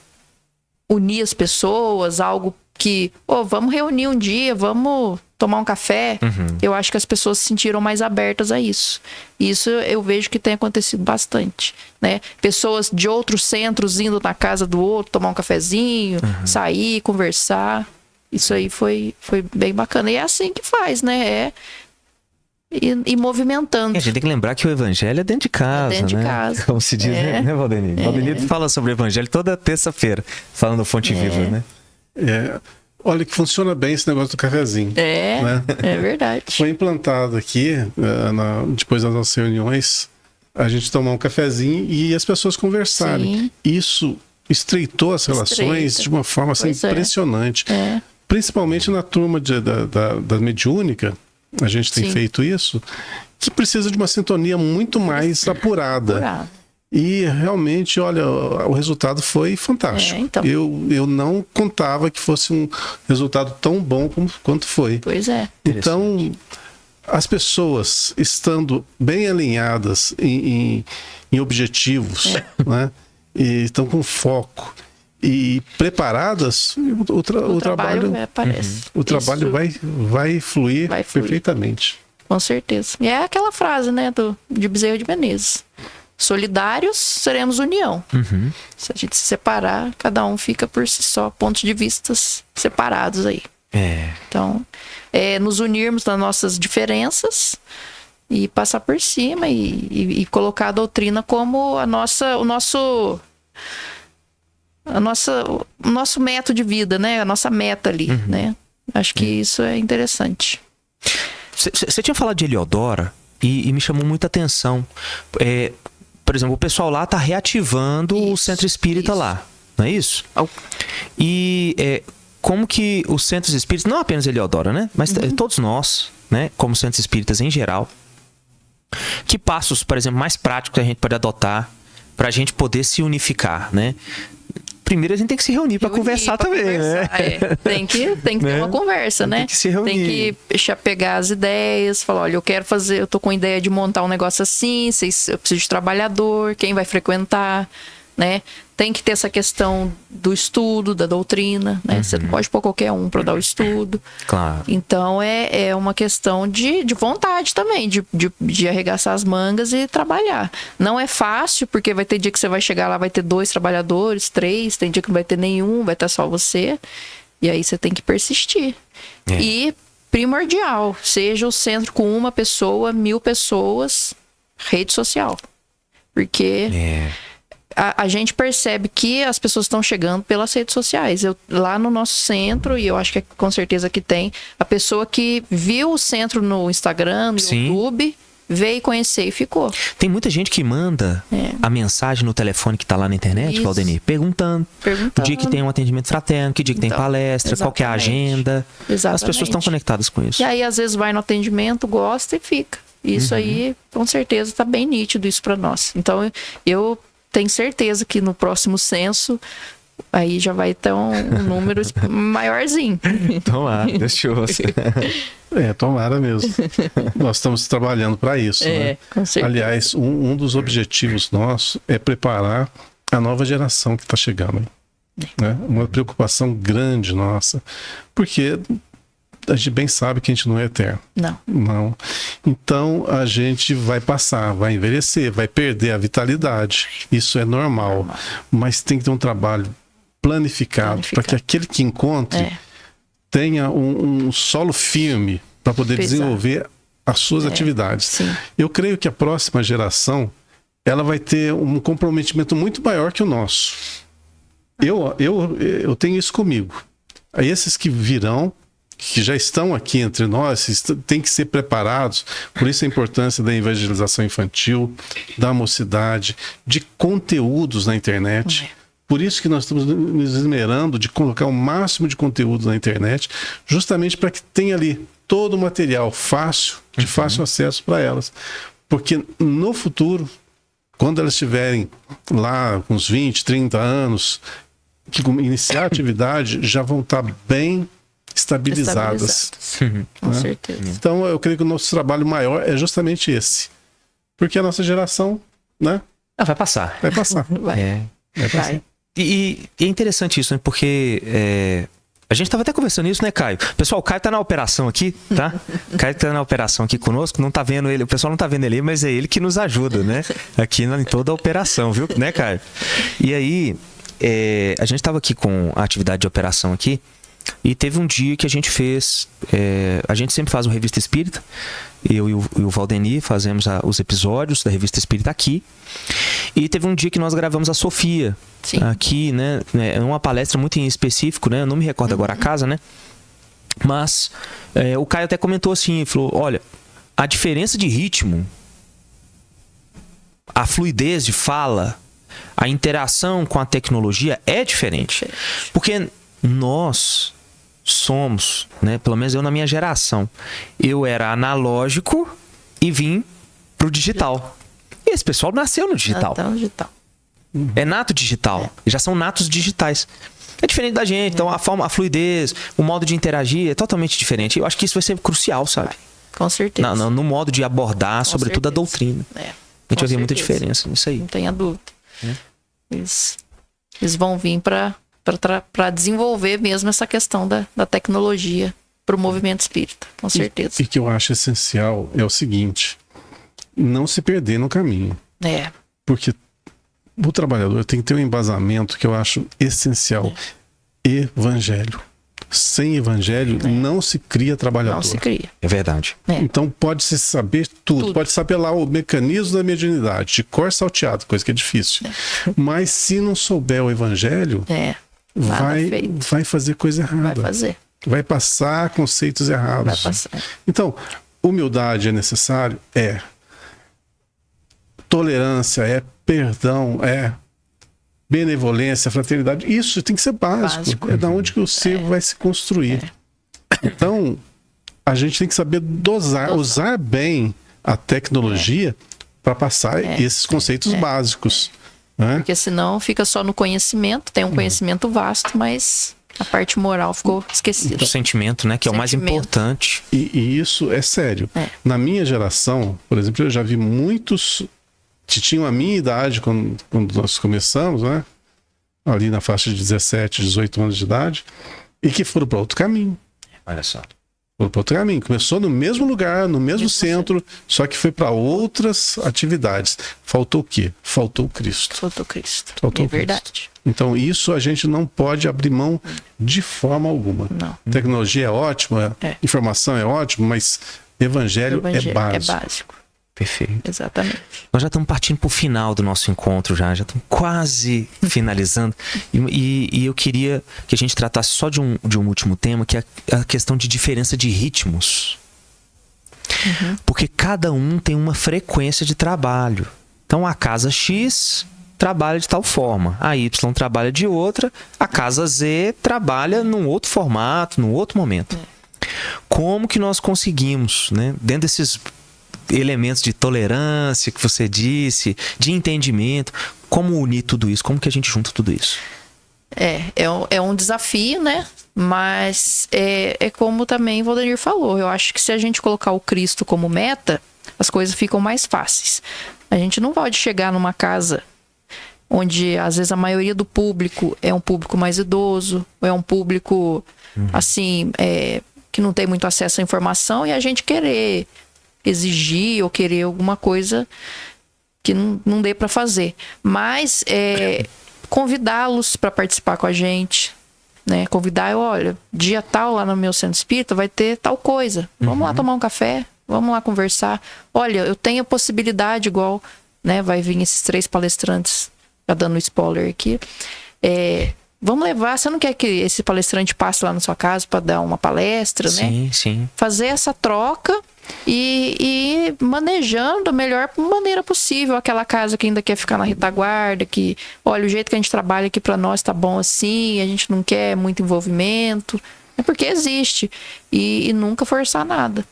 unir as pessoas, algo que, vamos reunir um dia, vamos tomar um café. Eu acho que as pessoas se sentiram mais abertas a isso. Isso eu vejo que tem acontecido bastante, né? Pessoas de outros centros indo na casa do outro, tomar um cafezinho, sair, conversar. Isso aí foi bem bacana. E é assim que faz, né? e movimentando. A gente tem que lembrar que o evangelho é dentro de casa, dentro né? de casa. Como se diz, né, Valdenir? Valdenir fala sobre o evangelho toda terça-feira, falando do Fonte Viva, né? Olha que funciona bem esse negócio do cafezinho. Né? É verdade. Foi implantado aqui, depois das nossas reuniões, a gente tomar um cafezinho e as pessoas conversarem. Sim. Isso estreitou as relações de uma forma assim, impressionante. Principalmente na turma da mediúnica, a gente tem feito isso, que precisa de uma sintonia muito mais apurada. E realmente, olha, o resultado foi fantástico. Então. Eu não contava que fosse um resultado tão bom quanto foi. Pois é. Então, as pessoas estando bem alinhadas em objetivos, né? E estão com foco e preparadas, o trabalho aparece. O trabalho vai fluir perfeitamente. Com certeza. E é aquela frase, né, de Bezerra de Menezes. Solidários, seremos união. Se a gente se separar, cada um fica por si só, pontos de vistas separados aí. Então, nos unirmos nas nossas diferenças e passar por cima e colocar a doutrina como o nosso método de vida, né? A nossa meta ali, né? Acho que isso é interessante. Você tinha falado de Heliodora e me chamou muita atenção. Por exemplo, o pessoal lá está reativando o centro espírita lá, não é isso? E como que os centros espíritas, não apenas Heliodora, né? Mas todos nós, né? Como centros espíritas em geral, que passos, por exemplo, mais práticos a gente pode adotar para a gente poder se unificar, né? Primeiro a gente tem que se reunir para conversar também, né? Tem que ter uma conversa, né? Tem que se reunir. Tem que pegar as ideias, falar, olha, eu tô com a ideia de montar um negócio assim, eu preciso de trabalhador, quem vai frequentar, né? Tem que ter essa questão do estudo, da doutrina, né? Você não pode pôr qualquer um para dar o estudo. Claro. Então, é uma questão de vontade também, de arregaçar as mangas e trabalhar. Não é fácil, porque vai ter dia que você vai chegar lá, vai ter 2 trabalhadores, 3, tem dia que não vai ter nenhum, vai estar só você. E aí você tem que persistir. E, primordial, seja o centro com 1 pessoa, 1000 pessoas, rede social. Porque... A gente percebe que as pessoas estão chegando pelas redes sociais. Lá no nosso centro, e eu acho que com certeza que tem, a pessoa que viu o centro no Instagram, no YouTube, veio conhecer e ficou. Tem muita gente que manda a mensagem no telefone que está lá na internet, Valdenir, perguntando o dia que tem um atendimento fraterno, que dia que tem palestra, qual que é a agenda. As pessoas estão conectadas com isso. E aí, às vezes, vai no atendimento, gosta e fica. Isso aí, com certeza, está bem nítido isso para nós. Então, eu tenho certeza que no próximo censo aí já vai ter um número maiorzinho. Tomara, deixou. Tomara mesmo. Nós estamos trabalhando para isso, né? Com certeza. Aliás, um dos objetivos nossos é preparar a nova geração que está chegando. Né? Uma preocupação grande nossa, porque a gente bem sabe que a gente não é eterno. Não. Então a gente vai passar, vai envelhecer, vai perder a vitalidade. Isso é normal. Mas tem que ter um trabalho planificado para que aquele que encontre tenha um solo firme para poder desenvolver as suas atividades. Sim. Eu creio que a próxima geração ela vai ter um comprometimento muito maior que o nosso. Eu tenho isso comigo. Esses que virão, que já estão aqui entre nós, têm que ser preparados. Por isso a importância da evangelização infantil, da mocidade, de conteúdos na internet. Por isso que nós estamos nos esmerando de colocar o máximo de conteúdo na internet, justamente para que tenha ali todo o material fácil, de fácil acesso para elas. Porque no futuro, quando elas estiverem lá com uns 20, 30 anos, que iniciar a atividade, já vão estar bem estabilizadas. Com certeza. Então eu creio que o nosso trabalho maior é justamente esse. Porque a nossa geração, né? Vai passar. Vai passar. Vai passar. E é interessante isso, né? Porque a gente estava até conversando isso, né, Caio? Pessoal, o Caio tá na operação aqui, tá? O Caio tá na operação aqui conosco, não tá vendo ele, o pessoal não tá vendo ele, mas é ele que nos ajuda, né? Aqui em toda a operação, viu? Né, Caio? E aí, a gente estava aqui com a atividade de operação aqui, e teve um dia que a gente fez... a gente sempre faz uma revista espírita, eu e o Valdeni fazemos os episódios da Revista Espírita aqui. E teve um dia que nós gravamos a Sofia. Sim. Aqui, né? É uma palestra muito em específico, né? Eu não me recordo agora a casa, né? Mas o Caio até comentou assim, falou, olha, a diferença de ritmo, a fluidez de fala, a interação com a tecnologia é diferente. Porque nós somos, né, pelo menos eu na minha geração, eu era analógico e vim pro digital. E esse pessoal nasceu no digital. Então, digital. É nato digital. Já são natos digitais. É diferente da gente. Então, a fluidez, o modo de interagir é totalmente diferente. Eu acho que isso vai ser crucial, sabe? Com certeza. No modo de abordar, sobretudo, a doutrina. A gente vai ver muita diferença nisso aí. Não tenha dúvida. Eles vão vir para desenvolver mesmo essa questão da tecnologia para o movimento espírita, com certeza. E que eu acho essencial é o seguinte: não se perder no caminho. Porque o trabalhador tem que ter um embasamento que eu acho essencial. Evangelho. Sem evangelho não se cria trabalhador. Não se cria. É verdade. Então pode-se saber tudo. Pode saber lá o mecanismo da mediunidade, de cor salteado, coisa que é difícil. Mas se não souber o evangelho, vai fazer coisa errada. Vai passar conceitos errados. Vai passar. Então, humildade é necessário? É. Tolerância é, perdão é, benevolência, fraternidade, isso tem que ser básico. É da onde que o ser vai se construir. Então, a gente tem que saber usar bem a tecnologia para passar esses conceitos básicos. Né? Porque senão fica só no conhecimento, tem um conhecimento vasto, mas a parte moral ficou esquecida. O sentimento, né? Que é o mais importante. E isso é sério. Na minha geração, por exemplo, eu já vi muitos que tinham a minha idade quando nós começamos, né? Ali na faixa de 17, 18 anos de idade, e que foram para outro caminho. Olha só. Foram para outro caminho. Começou no mesmo lugar, no mesmo centro, só que foi para outras atividades. Faltou o quê? Faltou o Cristo. Faltou Cristo. Faltou é verdade. Então isso a gente não pode abrir mão de forma alguma. Não. Tecnologia é ótima, informação é ótima, mas evangelho é básico. É básico. Perfeito. Exatamente. Nós já estamos partindo para o final do nosso encontro, já estamos quase finalizando. E eu queria que a gente tratasse só de um último tema, que é a questão de diferença de ritmos. Porque cada um tem uma frequência de trabalho. Então a casa X trabalha de tal forma, a Y trabalha de outra, a casa Z trabalha num outro formato, num outro momento. Como que nós conseguimos, né, dentro desses elementos de tolerância que você disse, de entendimento, como unir tudo isso? Como que a gente junta tudo isso? É um desafio, né? Mas é como também o Valdenir falou. Eu acho que se a gente colocar o Cristo como meta, as coisas ficam mais fáceis. A gente não pode chegar numa casa onde às vezes a maioria do público é um público mais idoso, ou é um público assim, que não tem muito acesso à informação, e a gente querer exigir ou querer alguma coisa que não dê para fazer. Mas convidá-los para participar com a gente, né? Convidar, olha, dia tal lá no meu centro espírita vai ter tal coisa. Vamos lá tomar um café, vamos lá conversar. Olha, eu tenho a possibilidade igual, né? Vai vir esses 3 palestrantes, já dando spoiler aqui. Vamos levar, você não quer que esse palestrante passe lá na sua casa para dar uma palestra, né? Sim, sim. Fazer essa troca e manejando da melhor maneira possível aquela casa que ainda quer ficar na retaguarda, que, olha, o jeito que a gente trabalha aqui para nós tá bom assim, a gente não quer muito envolvimento. É porque existe. E nunca forçar nada.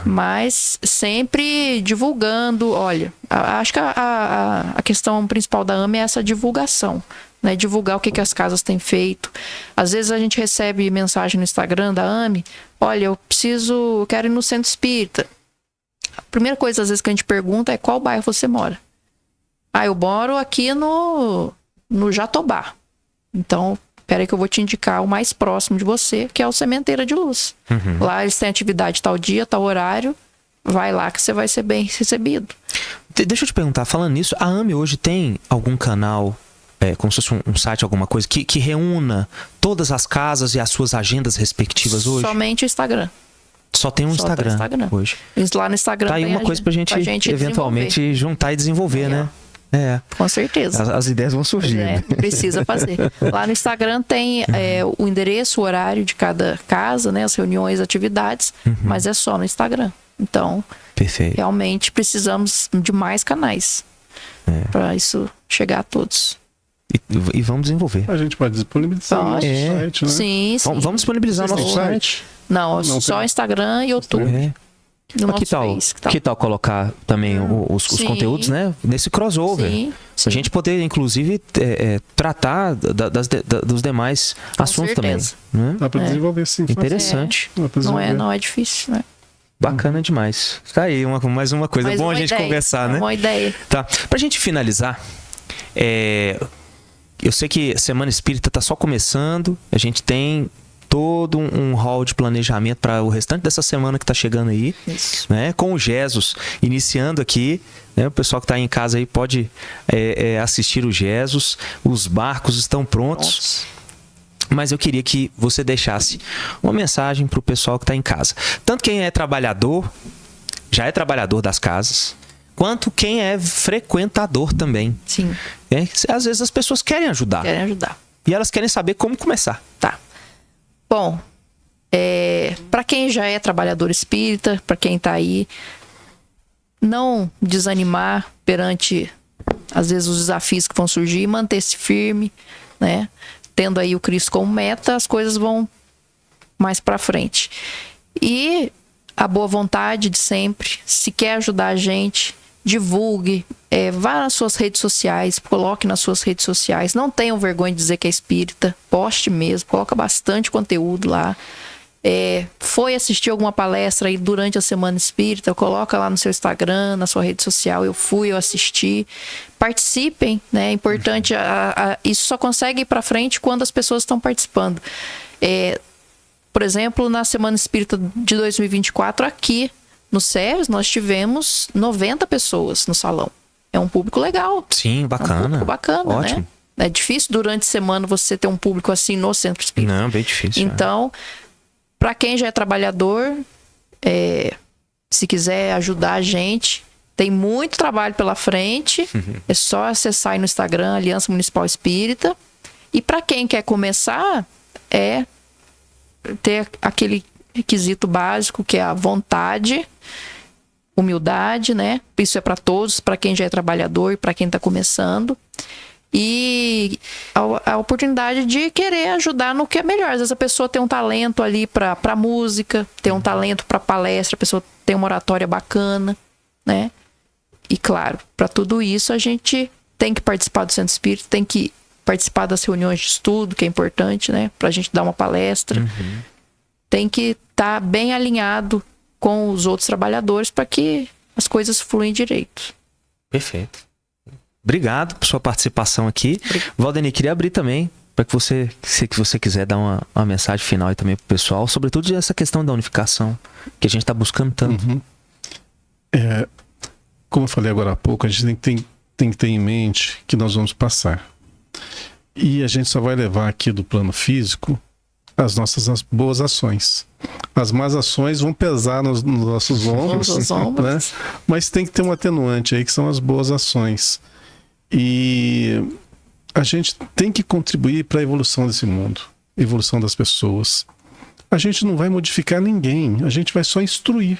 Mas sempre divulgando, olha, acho que a questão principal da AME é essa divulgação, né? Divulgar o que as casas têm feito. Às vezes a gente recebe mensagem no Instagram da AME, olha, eu quero ir no centro espírita. A primeira coisa às vezes que a gente pergunta é qual bairro você mora. Eu moro aqui no Jatobá. Então, peraí que eu vou te indicar o mais próximo de você, que é o Sementeira de Luz. Lá eles têm atividade tal dia, tal horário. Vai lá que você vai ser bem recebido. Deixa eu te perguntar, falando nisso, a AME hoje tem algum canal, como se fosse um site, alguma coisa, que reúna todas as casas e as suas agendas respectivas hoje? Somente o Instagram. Só tem um Só tem Instagram hoje. Lá no Instagram Tá aí tem uma coisa pra gente eventualmente juntar e desenvolver, né? Com certeza. As ideias vão surgindo. Precisa fazer. Lá no Instagram tem o endereço, o horário de cada casa, né? As reuniões, atividades, mas é só no Instagram. Então, perfeito. Realmente precisamos de mais canais para isso chegar a todos. E vamos desenvolver. A gente pode disponibilizar no nosso site, né? Sim. Vamos disponibilizar no nosso site. Não só Instagram e YouTube. Que tal colocar também os conteúdos, né? Nesse crossover. Sim. A gente poder, inclusive, tratar dos demais assuntos certeza. Também. Né? Dá para desenvolver, sim. Interessante. Não é difícil, né? Bacana demais. Tá aí, mais uma coisa. É bom a gente conversar, né? Uma ideia. Tá. Pra gente finalizar, eu sei que Semana Espírita tá só começando. A gente tem todo um hall de planejamento para o restante dessa semana que está chegando aí. Isso. Né? Com o Jesus iniciando aqui, né? O pessoal que está em casa aí pode assistir o Jesus. Os barcos estão prontos. Mas eu queria que você deixasse uma mensagem para o pessoal que está em casa. Tanto quem é trabalhador, já é trabalhador das casas, quanto quem é frequentador também. Sim. Às vezes as pessoas querem ajudar. Querem ajudar. E elas querem saber como começar. Tá. Bom, para quem já é trabalhador espírita, para quem está aí, não desanimar perante, às vezes, os desafios que vão surgir, manter-se firme, né? Tendo aí o Cristo como meta, as coisas vão mais para frente. E a boa vontade de sempre, se quer ajudar a gente, divulgue, vá nas suas redes sociais, coloque nas suas redes sociais, não tenham vergonha de dizer que é espírita, poste mesmo, coloca bastante conteúdo lá. Foi assistir alguma palestra aí durante a Semana Espírita, coloca lá no seu Instagram, na sua rede social, eu assisti. Participem, né? É importante, isso só consegue ir para frente quando as pessoas estão participando. Por exemplo, na Semana Espírita de 2024, aqui no SEVES, nós tivemos 90 pessoas no salão. É um público legal. Sim, bacana. É um público bacana, ótimo. Né? É difícil durante a semana você ter um público assim no Centro Espírita. Não, bem difícil. Então, para quem já é trabalhador, se quiser ajudar a gente, tem muito trabalho pela frente. É só acessar aí no Instagram, Aliança Municipal Espírita. E para quem quer começar, ter aquele requisito básico que é a vontade, humildade, né? Isso é para todos, para quem já é trabalhador e para quem está começando. E a oportunidade de querer ajudar no que é melhor. Às vezes a pessoa tem um talento ali para música, tem um talento para palestra, a pessoa tem uma oratória bacana, né? E claro, para tudo isso a gente tem que participar do Centro Espírita, tem que participar das reuniões de estudo, que é importante, né? Pra gente dar uma palestra. Tem que estar bem alinhado com os outros trabalhadores para que as coisas fluem direito. Perfeito. Obrigado por sua participação aqui. Valdeni, queria abrir também para que você, se você quiser dar uma mensagem final aí também pro pessoal, sobretudo essa questão da unificação, que a gente está buscando tanto. Como eu falei agora há pouco, a gente tem que ter em mente que nós vamos passar. E a gente só vai levar aqui do plano físico as nossas boas ações. As más ações vão pesar nos nossos ombros, né? Mas tem que ter um atenuante aí, que são as boas ações. E a gente tem que contribuir para a evolução desse mundo, evolução das pessoas. A gente não vai modificar ninguém, a gente vai só instruir.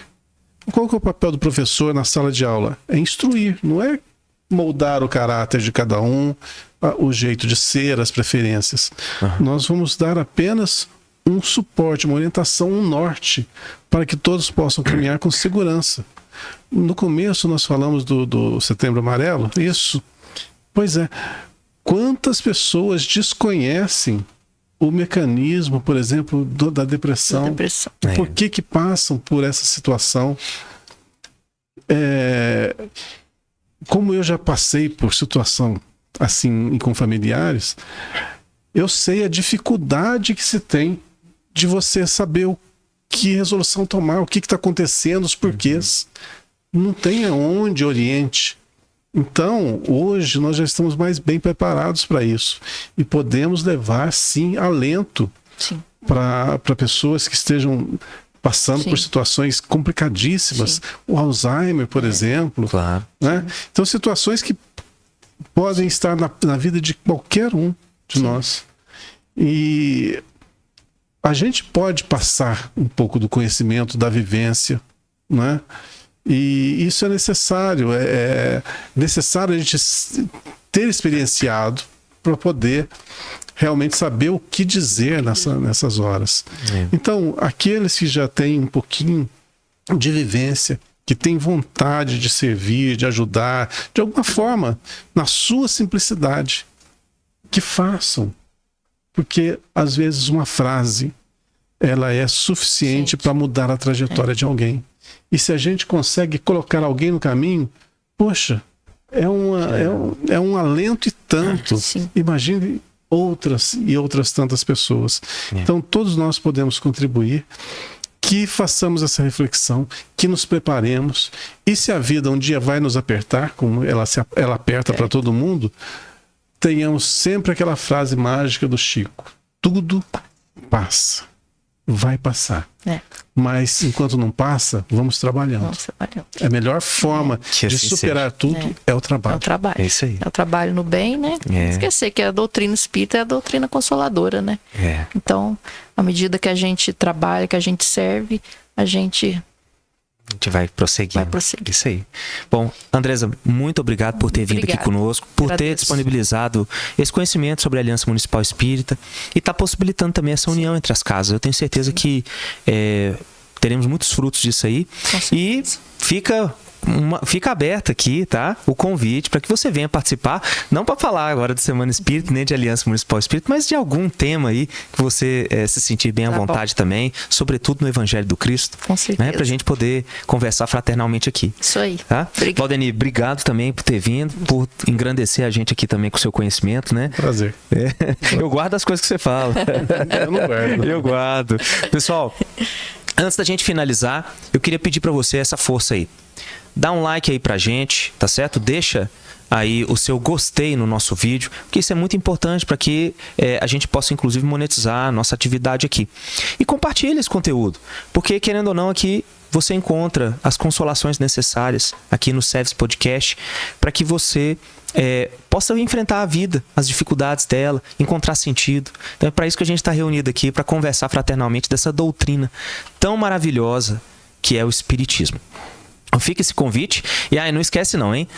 Qual que é o papel do professor na sala de aula? É instruir, não é moldar o caráter de cada um, o jeito de ser, as preferências. Nós vamos dar apenas um suporte, uma orientação, um norte, para que todos possam caminhar com segurança. No começo nós falamos do Setembro Amarelo, isso. Pois é, quantas pessoas desconhecem o mecanismo, por exemplo, da depressão? Por que passam por essa situação? Como eu já passei por situação assim com familiares, eu sei a dificuldade que se tem de você saber que resolução tomar, o que está acontecendo, os porquês. Não tem aonde oriente. Então, hoje nós já estamos mais bem preparados para isso. E podemos levar, sim, alento para pessoas que estejam passando Sim. por situações complicadíssimas. Sim. O Alzheimer, por exemplo. Claro. Né? Então, situações que podem estar na vida de qualquer um de nós. E a gente pode passar um pouco do conhecimento, da vivência, né? E isso é necessário. É necessário a gente ter experienciado para poder realmente saber o que dizer nessas horas. Então, aqueles que já têm um pouquinho de vivência, que têm vontade de servir, de ajudar, de alguma forma, na sua simplicidade, que façam. Porque, às vezes, uma frase, ela é suficiente para mudar a trajetória de alguém. E se a gente consegue colocar alguém no caminho, poxa, é um alento e tanto. Sim. Imagine outras e outras tantas pessoas. Então, todos nós podemos contribuir, que façamos essa reflexão, que nos preparemos. E se a vida um dia vai nos apertar, como ela aperta para todo mundo, tenhamos sempre aquela frase mágica do Chico: tudo passa, vai passar. Mas enquanto não passa, vamos trabalhando. A melhor forma Que de assim superar tudo é o trabalho. É o trabalho. É isso aí. É o trabalho no bem, né? Não esquecer que a doutrina espírita é a doutrina consoladora, né? Então, à medida que a gente trabalha, que a gente serve, a gente vai prosseguir. Isso aí. Bom, Andresa, muito obrigado por ter vindo aqui conosco, por ter disponibilizado esse conhecimento sobre a Aliança Municipal Espírita e tá possibilitando também essa união entre as casas. Eu tenho certeza que teremos muitos frutos disso aí. E fica aberto aqui, tá? O convite para que você venha participar, não para falar agora de Semana Espírita, nem de Aliança Municipal Espírita, mas de algum tema aí que você se sentir bem à vontade também, sobretudo no Evangelho do Cristo. Com certeza. Né? Pra gente poder conversar fraternalmente aqui. Isso aí. Tá? Valdeni, obrigado também por ter vindo, por engrandecer a gente aqui também com o seu conhecimento, né? Prazer. Eu guardo as coisas que você fala. Eu não guardo. Eu guardo. Pessoal, antes da gente finalizar, eu queria pedir para você essa força aí. Dá um like aí pra gente, tá certo? Deixa aí o seu gostei no nosso vídeo, porque isso é muito importante para que a gente possa, inclusive, monetizar a nossa atividade aqui. E compartilhe esse conteúdo, porque, querendo ou não, aqui você encontra as consolações necessárias aqui no SEVES Podcast para que você possa enfrentar a vida, as dificuldades dela, encontrar sentido. Então é para isso que a gente está reunido aqui, para conversar fraternalmente dessa doutrina tão maravilhosa que é o Espiritismo. Fica esse convite. E aí, não esquece não, hein?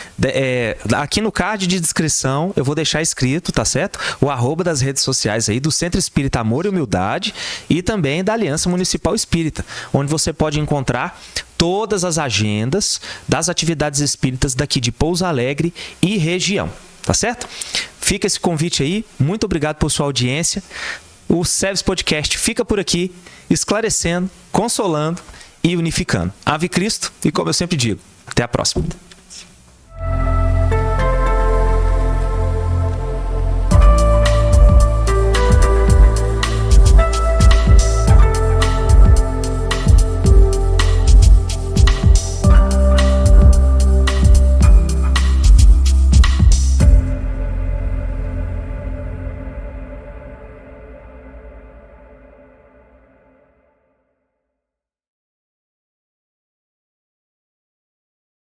Aqui no card de descrição eu vou deixar escrito, tá certo? O @ das redes sociais aí do Centro Espírita Amor e Humildade e também da Aliança Municipal Espírita, onde você pode encontrar todas as agendas das atividades espíritas daqui de Pouso Alegre e região, tá certo? Fica esse convite aí. Muito obrigado por sua audiência. O SEVES Podcast fica por aqui, esclarecendo, consolando e unificando. Ave Cristo, e como eu sempre digo, até a próxima.